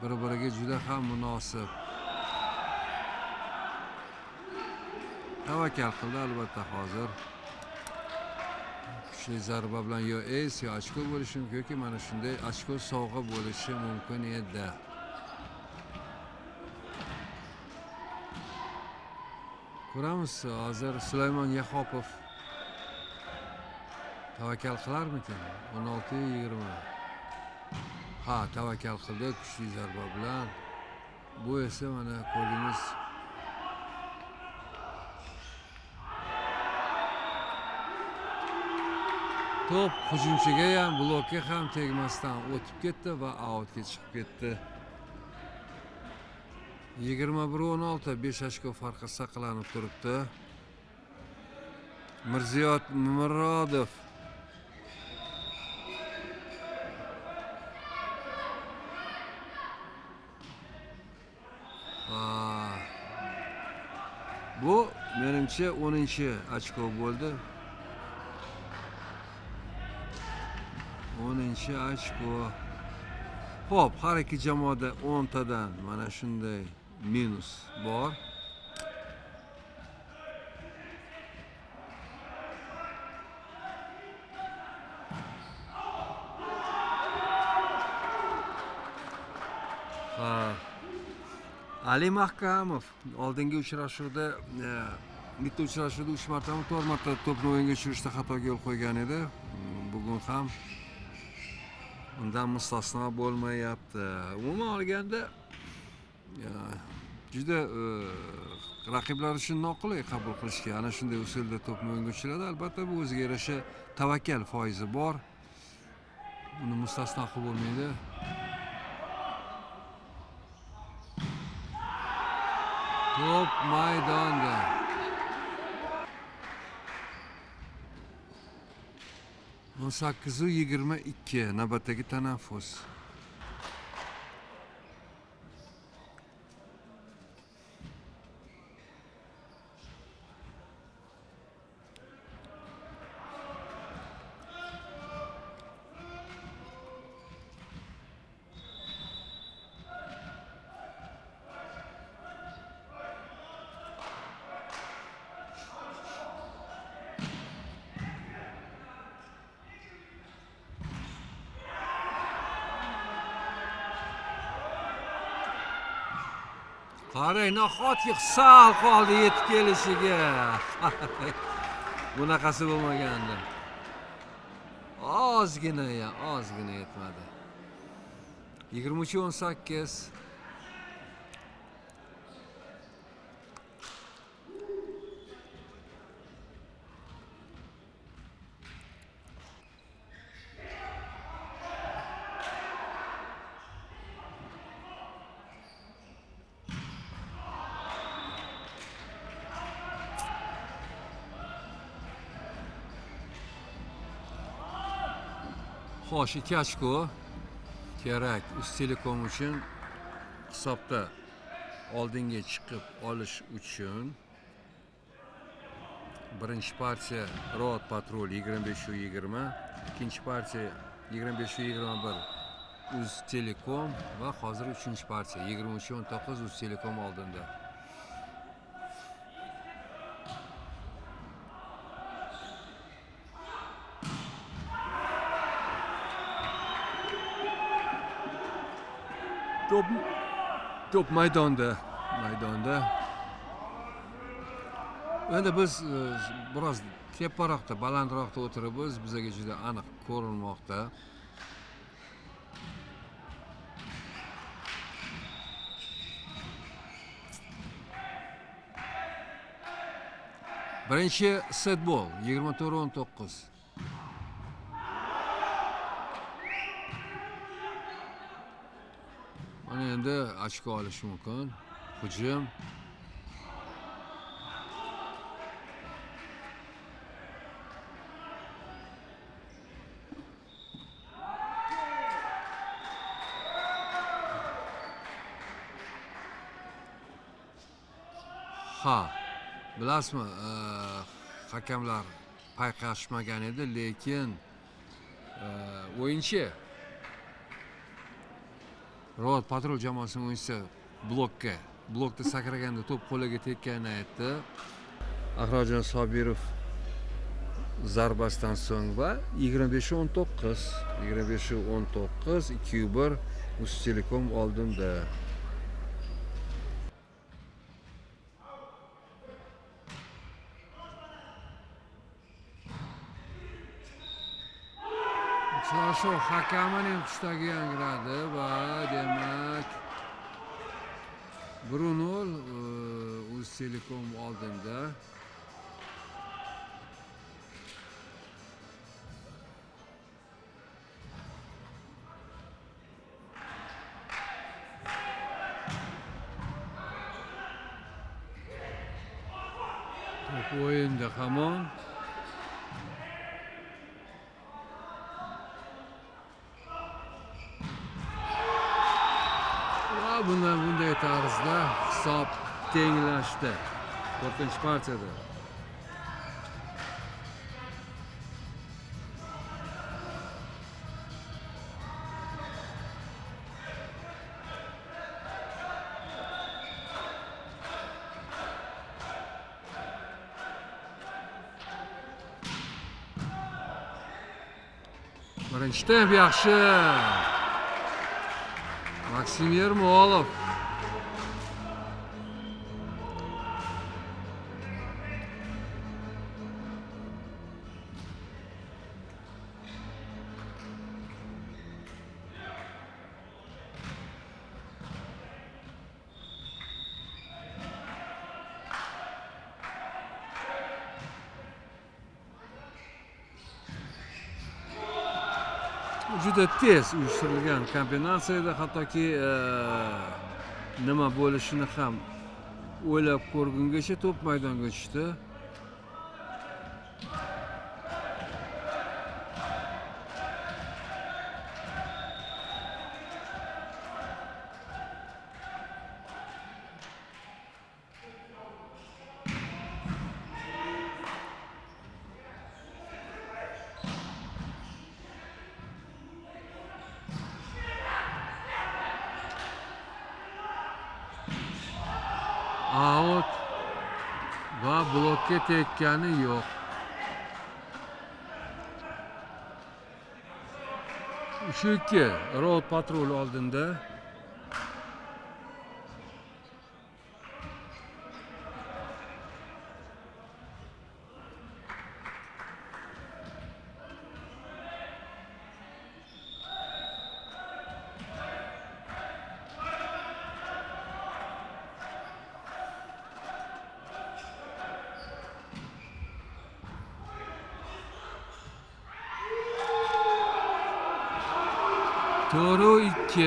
bir-biriga juda ham munosib. Tavakkal qildi albatta hozir. Kuchli zarba bilan yo ace yo ochko bo'lishi mumkin, mana shunday ochko sovg'a bo'lishi mumkin edi. Ko'ramiz, hozir Sulaymon Yahopov tavakkal qilarmikan? 16-20. Tavakkal qildi kuchli zarba bilan. Bu esa mana ko'rdingiz, top hujumchiga ham, blokka ham tegmasdan o'tib ketdi va outga chiqib ketdi. 21-16, 5 ochko farqi saqlanib turibdi. Mirziyot Murodov bu menimcha 10-ochko bo'ldi. 10-ochko. Xo'p, har ikki jamoada 10 tadan mana shunday minus bor. Ali Mahkamov oldingi uchrashuvda bitta uchrashuvda 3 martami 4 marta to'pni o'yinga tushirishda xatoga yo'l qo'ygan edi. Bugun ham undan mustasno bo'lmayapti. Umuman olganda juda raqiblar uchun noqulay qabul qilishga ana shunday usulda to'pni o'yinga tushiradi. Albatta bu o'ziga yarasha tavakkal foizi bor. Uni mustasno qilib bo'lmaydi. Top maydonda. On 8-22 navbatdagi tanaffus. Qarang, nahotki sal qoldi yetib kelishiga. Bunaqasi bo'lmagandi. Ozgina yetmadi. 23-18. Xo'sh, 2 ochko kerak Uztelekom uchun hisobda oldinga chiqib olish uchun. Birinchi partiya Road Patrol 25-20, ikkinchi partiya 25-21 Uztelekom va hozir 3-partiya 23-19 Uztelekom oldinda. Top maydonda. Endi biz biroz teparoqda, balandroqda o'tiribmiz, bizga juda aniq ko'rinmoqda. Birinchi setbol 24-19. Mana endi ochko olish mumkin. Hujum. Bilasizmi, hakamlar payqashmagan edi, lekin o'yinchi Road Patrol jamoasining o'yinchisi blokda sakraganda to'p qo'liga tekkanini aytdi. Ahrojon Sobirov zarbasidan so'ng va 25-19 2-1 Uztelekom oldinda. Uchrashuv hakamining hushtaги yangradi va demak 1-0 Uztelekom oldinda. Top o'yinda hamon. Bunday tarzda hisob tenglashdi 4-partiyada. Birinchi temp yaxshi. Maksim Yermolov. Juda tez uyushtirilgan kombinatsiyada, hattoki nima bo'lishini ham o'ylab ko'rgungacha to'p maydonga tushdi. Out va blokka tekkani yo'q. 3-2 Road Patrol oldinda. To'g'ri 2.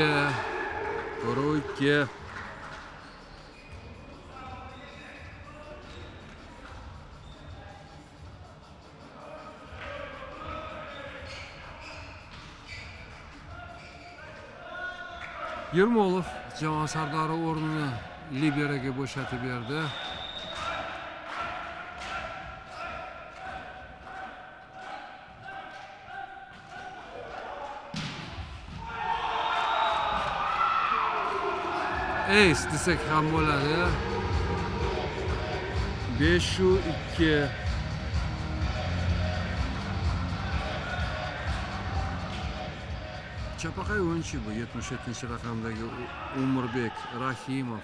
To'g'ri 2. Yurmolov jamoa sardori o'rnini liberaga bo'shatib berdi. Ace desak ham bo'ladi. 5-2. Chapaqay o'yinchi bu 77-raqamdagi Umurbek Rahimov.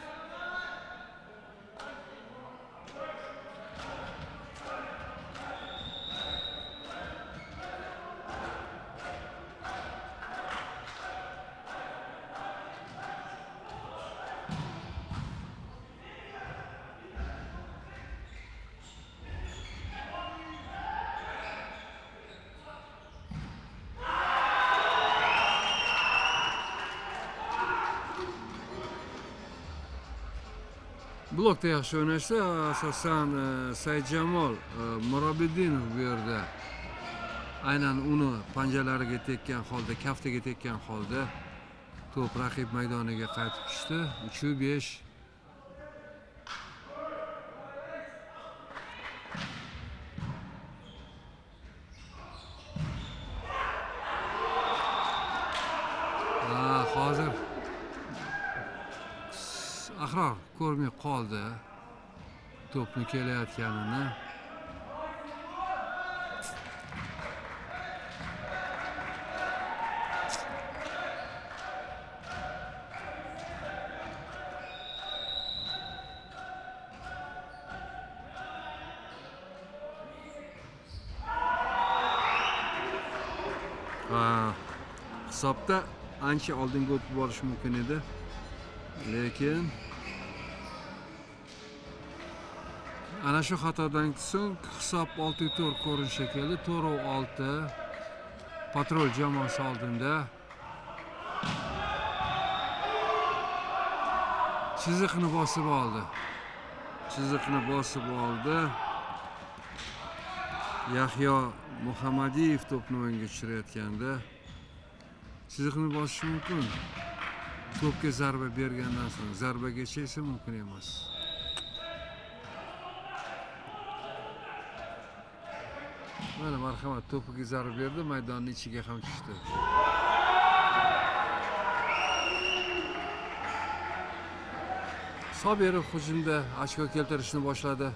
Blokda yaxshi o'ynashdi, asosan Saidjamol Murabiddinov bu yerda aynan uni panjalariga tekkan holda, kaftiga tekkan holda to'p raqib maydoniga qaytib tushdi. 3-5. Hozir Ahror ko'rmay qoldi to'pni kelayotganini. Hisobda ancha oldinga o'tib borish mumkin edi, lekin ana shu xatodan so'ng hisob 6-4 ko'rinishi keldi. 4-6 patrul jamoasi oldinda. Chiziqni bosib oldi. Yahyo Muhammadiyev to'pni o'yinga tushirayotganda chiziqni bosish mumkin. To'pga zarba bergandan so'ng zarbagacha esa mumkin emas. Mana marhamat, to'piga zarba berdi, maydonning ichiga ham tushdi. Sobirov hujumda ochko keltirishni boshladi.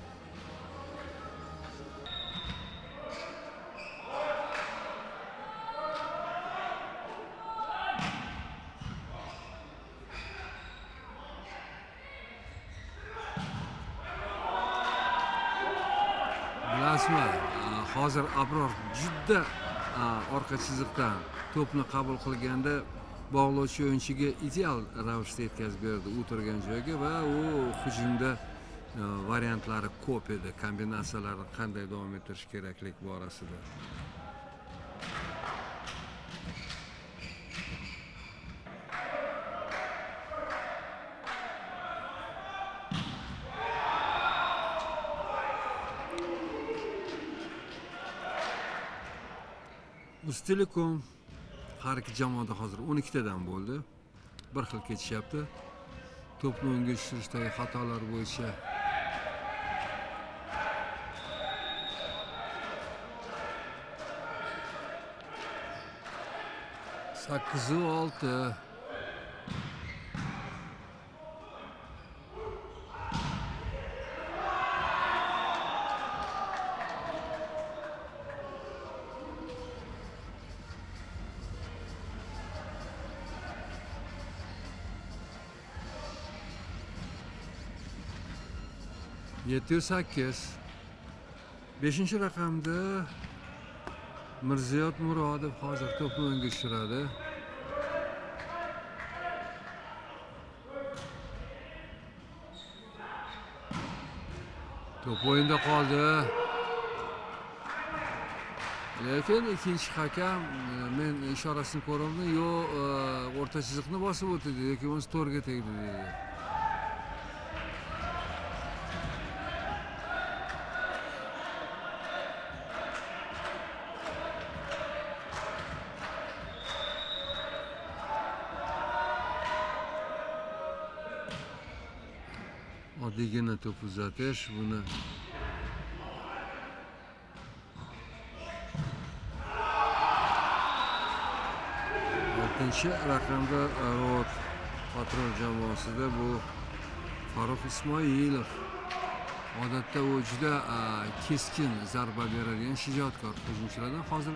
Bilasizmi, hozir Abror juda orqa chiziqdan to'pni qabul qilganda bog'lovchi o'yinchiga ideal ravishda yetkazib berdi o'tirgan joyga va u hujumda variantlari ko'p edi, kombinatsiyalarni qanday davom ettirish keraklik borasida. Uztelekom har ikki jamoada hozir 12 tadan bo'ldi. Bir xil ketishyapti. To'pni o'ngga tushirishdagi xatolar bo'yicha sakkizu olti. Yettiyu 8. 5-chi raqamda Mirziyot Murodov hozir to'pni o'ngga tushiradi. To'p o'yinda qoldi. Lekin ikkinchi hakam men ishorasini ko'rdim, yo'q, o'rta chiziqni bosib o'tdi dedi, lekin o'zi to'rga tegdi dedi. Oddiygina to'p uzatish buni oltinchi raqamda Rod patrul jamoasida bu Farruh Ismoilov. Odatda u juda keskin zarba beradigan shijoatkor hujumchilardan. Hozir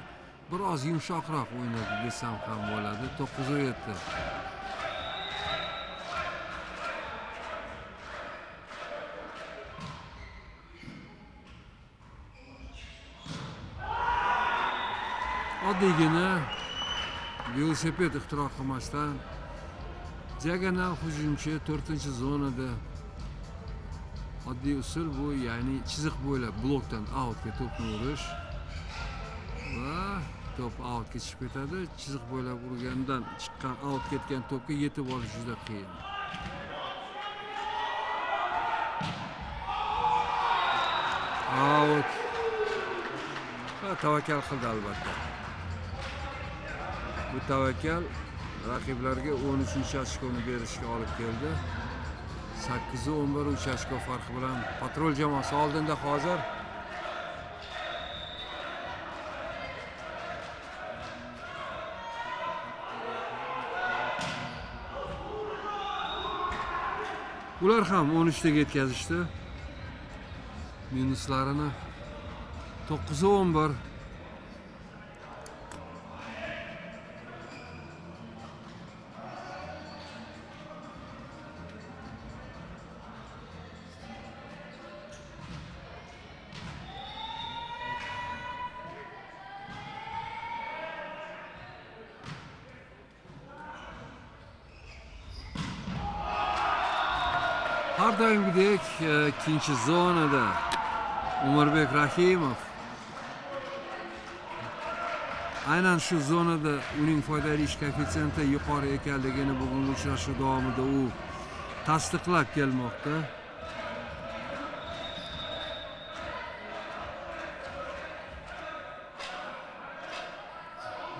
biroz yumshoqroq o'ynadi desam ham bo'ladi. 9-7. Oddiygina velosiped ixtiro qilmasdan diagonal hujumchi 4-zonada oddiy usul bu, ya'ni chiziq bo'ylab blokdan outga to'pni urish va to'p outga chiqib ketadi. Chiziq bo'ylab urgandan chiqqan out ketgan to'pga yetib olish juda qiyin. Out. Va tavakkal qildi albatta. Bu tavakkal raqiblarga 13-ochkoni berishga olib keldi. 8-11 3 ochko farqi bilan patrul jamoasi oldinda hozir. Ular ham 13 taga yetkazishdi. Minuslarini 9-11. Har doimgidek ikkinchi zonada Umirbek Rahimov. Aynan shu zonada uning foydali ish koeffitsiyenti yuqori ekanligini bugungi uchrashuv davomida u tasdiqlab kelmoqda.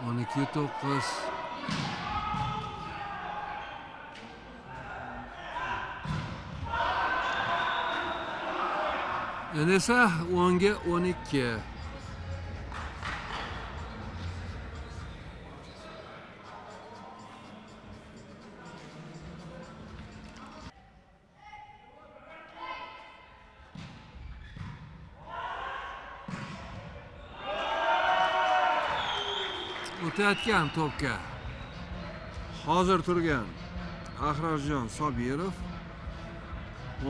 On 12-9. Endi esa 10-12. O'tayotgan to'pga hozir turgan Ahrorjon Sobirov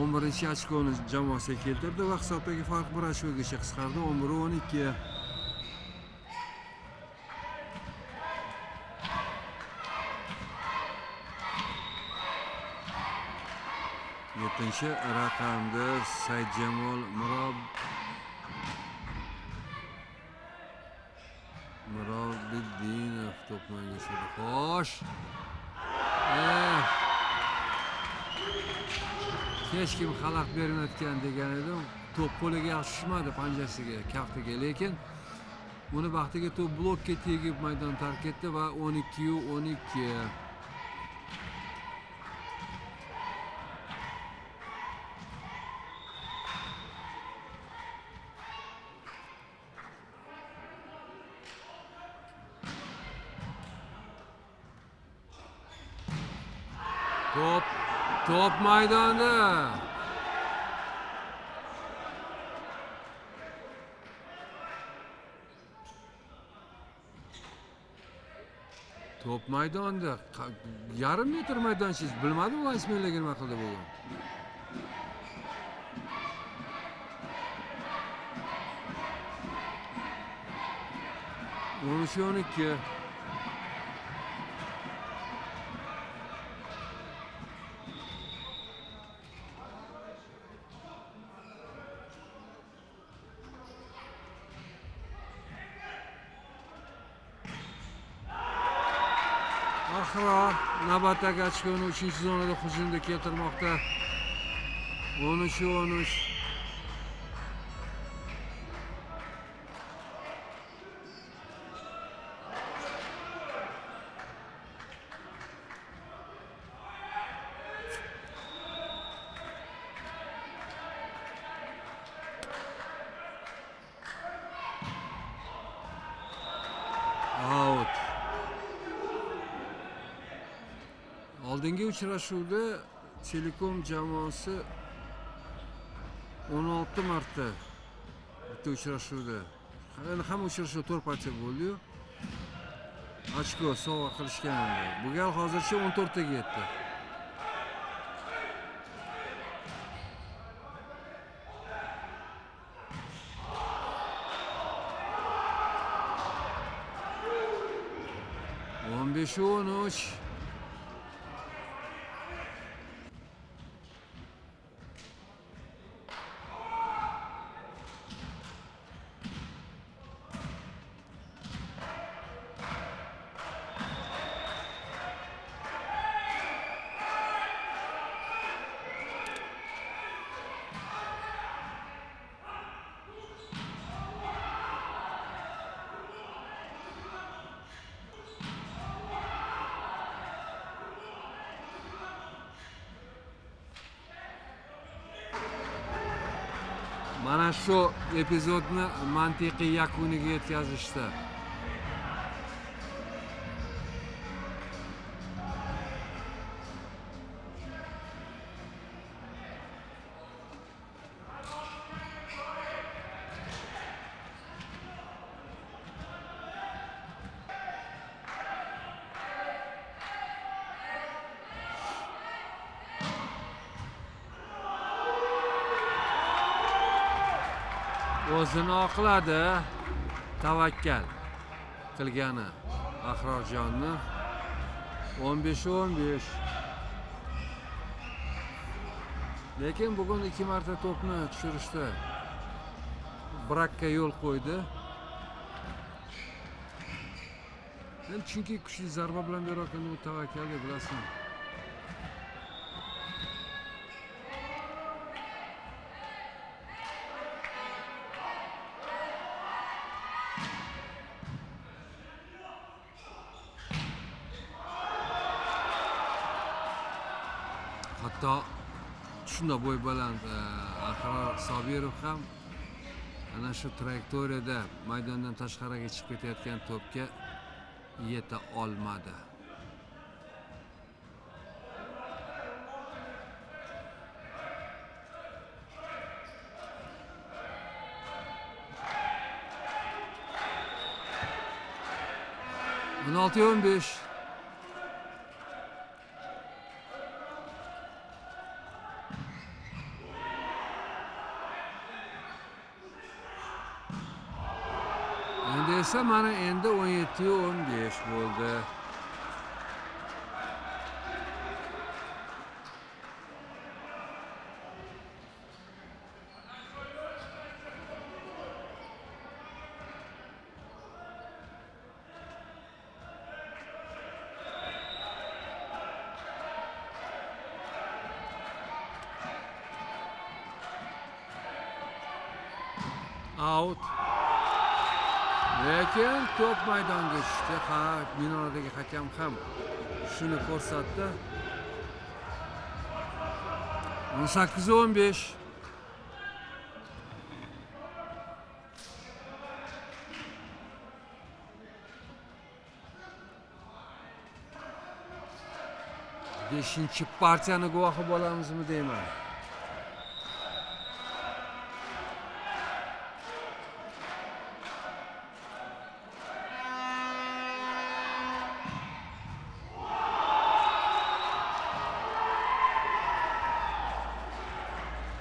11-ochkoni jamoasiga keltirdi va hisobdagi farq 1 ochkogacha qisqardi. 11-12. Yettinchi raqamda Saidjamol Mirobiddinov to'pni o'ynashadi. Xo'sh. Hech kim xalaqit bermayotgan degan edim. To'p qo'liga yaxshi tushmadi, panjasiga, kaftiga, lekin uni baxtiga to'p blokka tegib maydon tark etdi va 12-12. Top maydonda. Top maydonda. Yarim metr maydonchiz. Bilmadim va isminglarga nima qildi bugun. O'n 12. Ahror navbatdagi ochkoni 3-zonada hujumda keltirmoqda. 13-13. Out. Oldingi uchrashuvda Telekom jamoasi 16 marta bitta uchrashuvda. Endi hamma uchrashuv 4 partiya bo'ldi-yu. Ochko sovg'a qilishgan endi. Bu gal hozircha 14 taga yetdi. On besh o'n uch. Mana shu epizodni mantiqiy yakuniga yetkazishdi. O'zini oqladi, tavakkal qilgani Ahrorjonni. 15-15. Lekin bugun 2 marta to'pni tushirishdi. Brakka yo'l qo'ydi. Men chunki kuchli zarba bilan berayotgan u tavakkal deb bilasan. Hatto shunda bo'y baland Ahror Sobirov ham ana shu trayektoriyada maydondan tashqariga chiqib ketayotgan to'pga yeta olmadi. On 16-15. Endi esa mana endi 17-15 bo'ldi. Out. Lekin to'p maydonga tushdi. Ha, binoradagi hakam ham shuni ko'rsatdi. 18-15. Beshinchi partiyani guvohi bo'lamizmi deyman.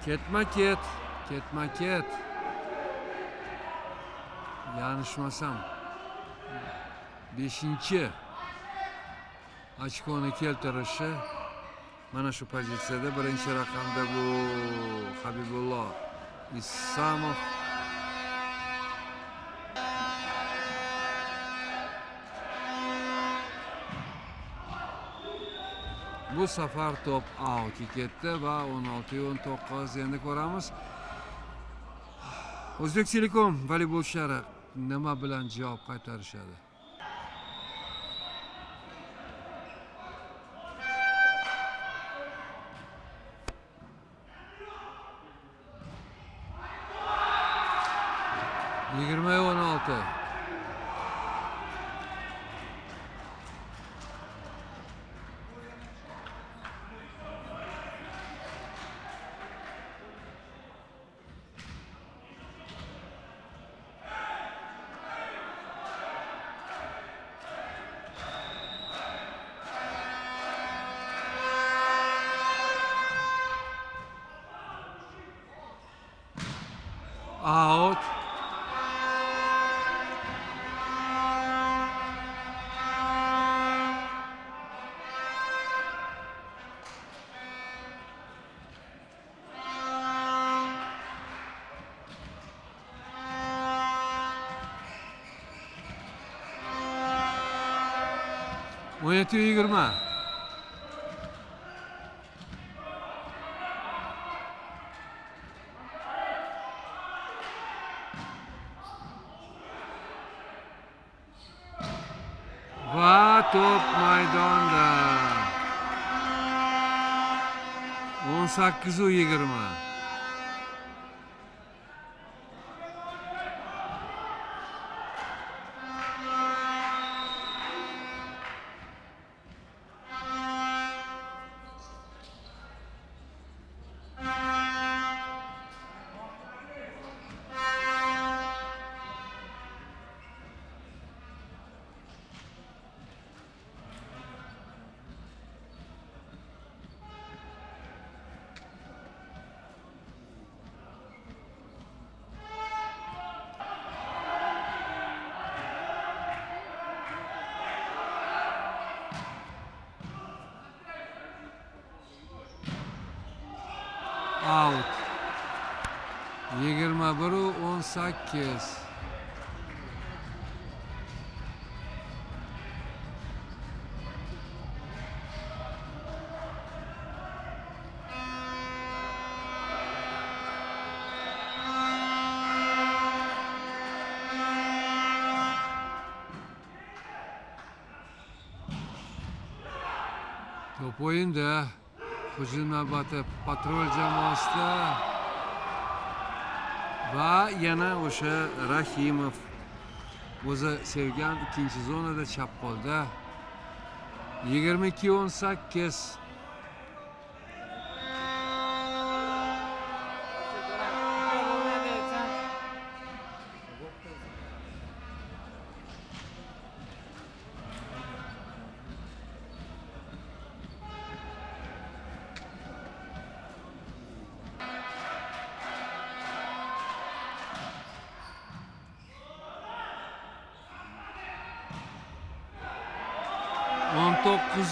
Ketma-ket, ketma-ket. Yanlışmasam 5-chi ochkoni keltirishi mana shu pozitsiyada birinchi raqamda bu Habibullo Isamov. Bu safar top outga ketdi va 16-19 endi ko'ramiz. O'zbek Telekom voleybolchilari nima bilan javob qaytarishadi? Yigirma 16. Out. On yetti 20. Va top maydonda. 18 20. Out. 21 18. Top o'yinda hujum navbati patrul jamoasida va yana o'sha Rahimov o'zi sevgan ikkinchi zonada chap qo'lda. 22 18. On 22.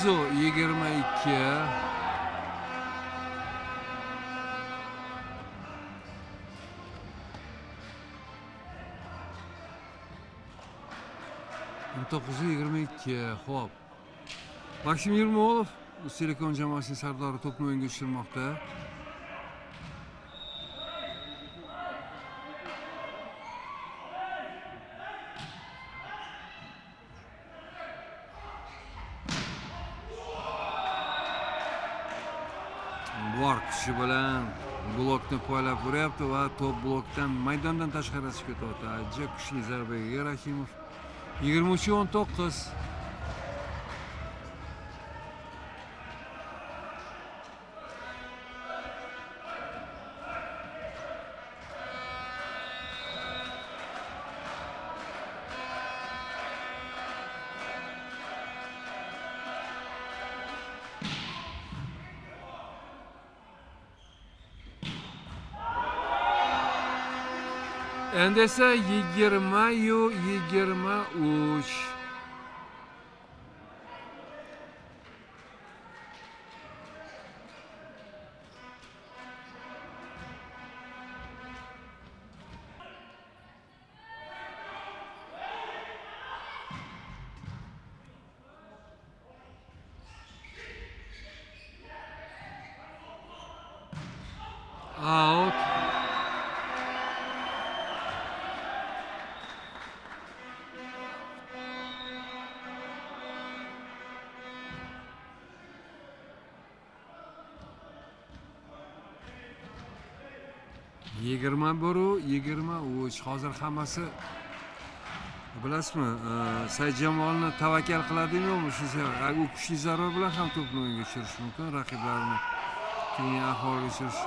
On 22. Xo'p. Maksim Yurmo'lov Telekom jamoasining sardori to'pni o'yinga tushirmoqda. Bor kuchi bilan blokni poylab uryapti va top blokdan maydondan tashqariga chiqib ketyapti. Ajab kuchli zarbaga ega Rahimov. 23-19. Endi esa 20-23. 23 hozir hammasi bilasizmi, Said Jamolni tavakkal qiladimi yo'qmi shu sabab u kuchli zarba bilan ham to'pni o'yinga tushirish mumkin, raqiblarini qiyin ahvolga tushirish.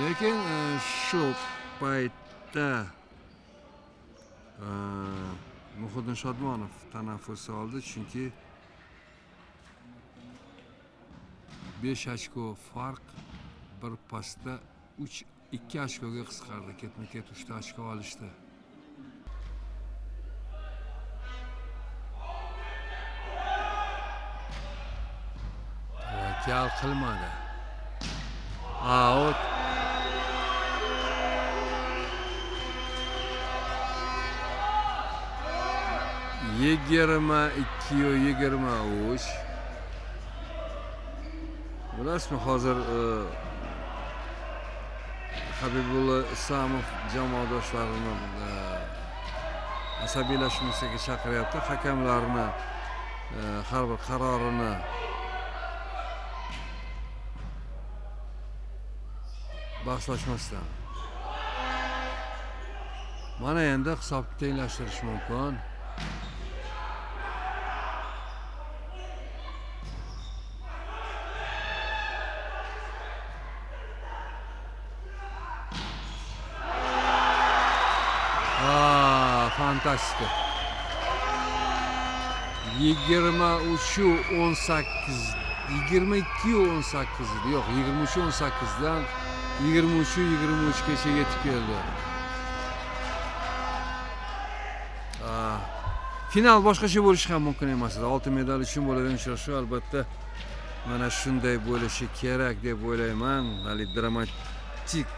Lekin shu paytda Muhiddin Shodmonov tanaffus oldi, chunki 5 ochko farq bir pasda 2 ochkoga qisqardi. Ketma-ket 3 ta ochko olishdi. Tavakkal qilmadi. Out. Yigirma 23. Bilasizmi, hozir Habibulla Islamov jamoadoshlarini asabiylashmasga chaqiryapti. Hakamlarni har bir qarorini bahslashmasdan. Mana endi hisobni tenglashtirish mumkin. Fantastik. 23-18, 22-18 yo'q, 23-18dan 23-23gacha yetib keldi. Final boshqacha bo'lishi ham mumkin emas edi. Oltin medal uchun bo'ladigan uchrashuv albatta mana shunday bo'lishi kerak deb o'ylayman. Hali dramatik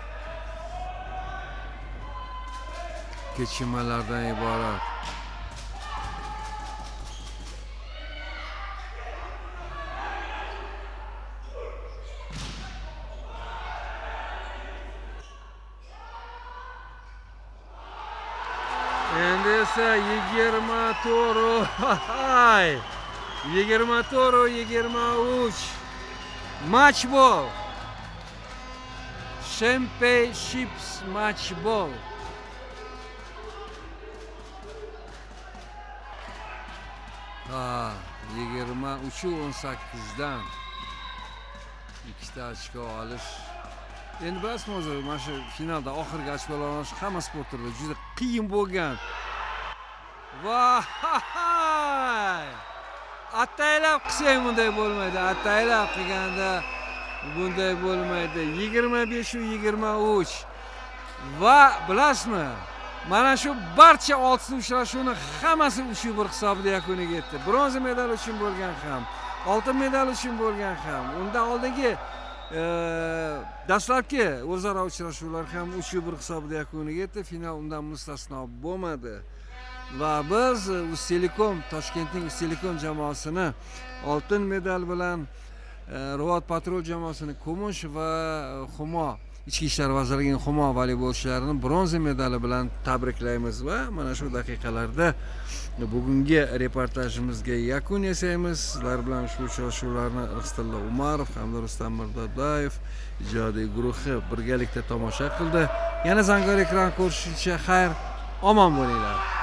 kechmalardan iborat. Endi esa 23 match ball. Championships match ball. Ha, 23-18dan 2 ta ochko olish. Endi bilasizmi, hozir mana shu finalda oxirgi ochkolar olish hamma sport turida juda qiyin bo'lgan. Voy! Ataylab qilsang bunday bo'lmaydi. Ataylab qilganda bunday bo'lmaydi. 25-23. Va bilasizmi? Mana shu barcha oltin uchrashuvni hammasi 3-1 hisobida yakuniga yetdi. Bronza medal uchun bo'lgan ham, oltin medal uchun bo'lgan ham, undan oldingi dastlabki o'zaro uchrashuvlar ham 3-1 hisobida yakuniga yetdi. Final undan mustasno bo'lmadi. Va biz Uztelekom, Toshkentning Uztelekom jamoasini oltin medal bilan, Ruvot Patrol jamoasini kumush va Humo Ichki ishlar vazirligining Humo voleybolchilarini bronza medali bilan tabriklaymiz va mana shu daqiqalarda bugungi reportajimizga yakun yasaymiz. Sizlar bilan shu uchrashuvlarni Rixsitilla Umarov hamda Rustam Mirdodayev ijodiy guruhi birgalikda tomosha qildi. Yana Zangor ekran ko'rishguncha xayr, omon bo'linglar.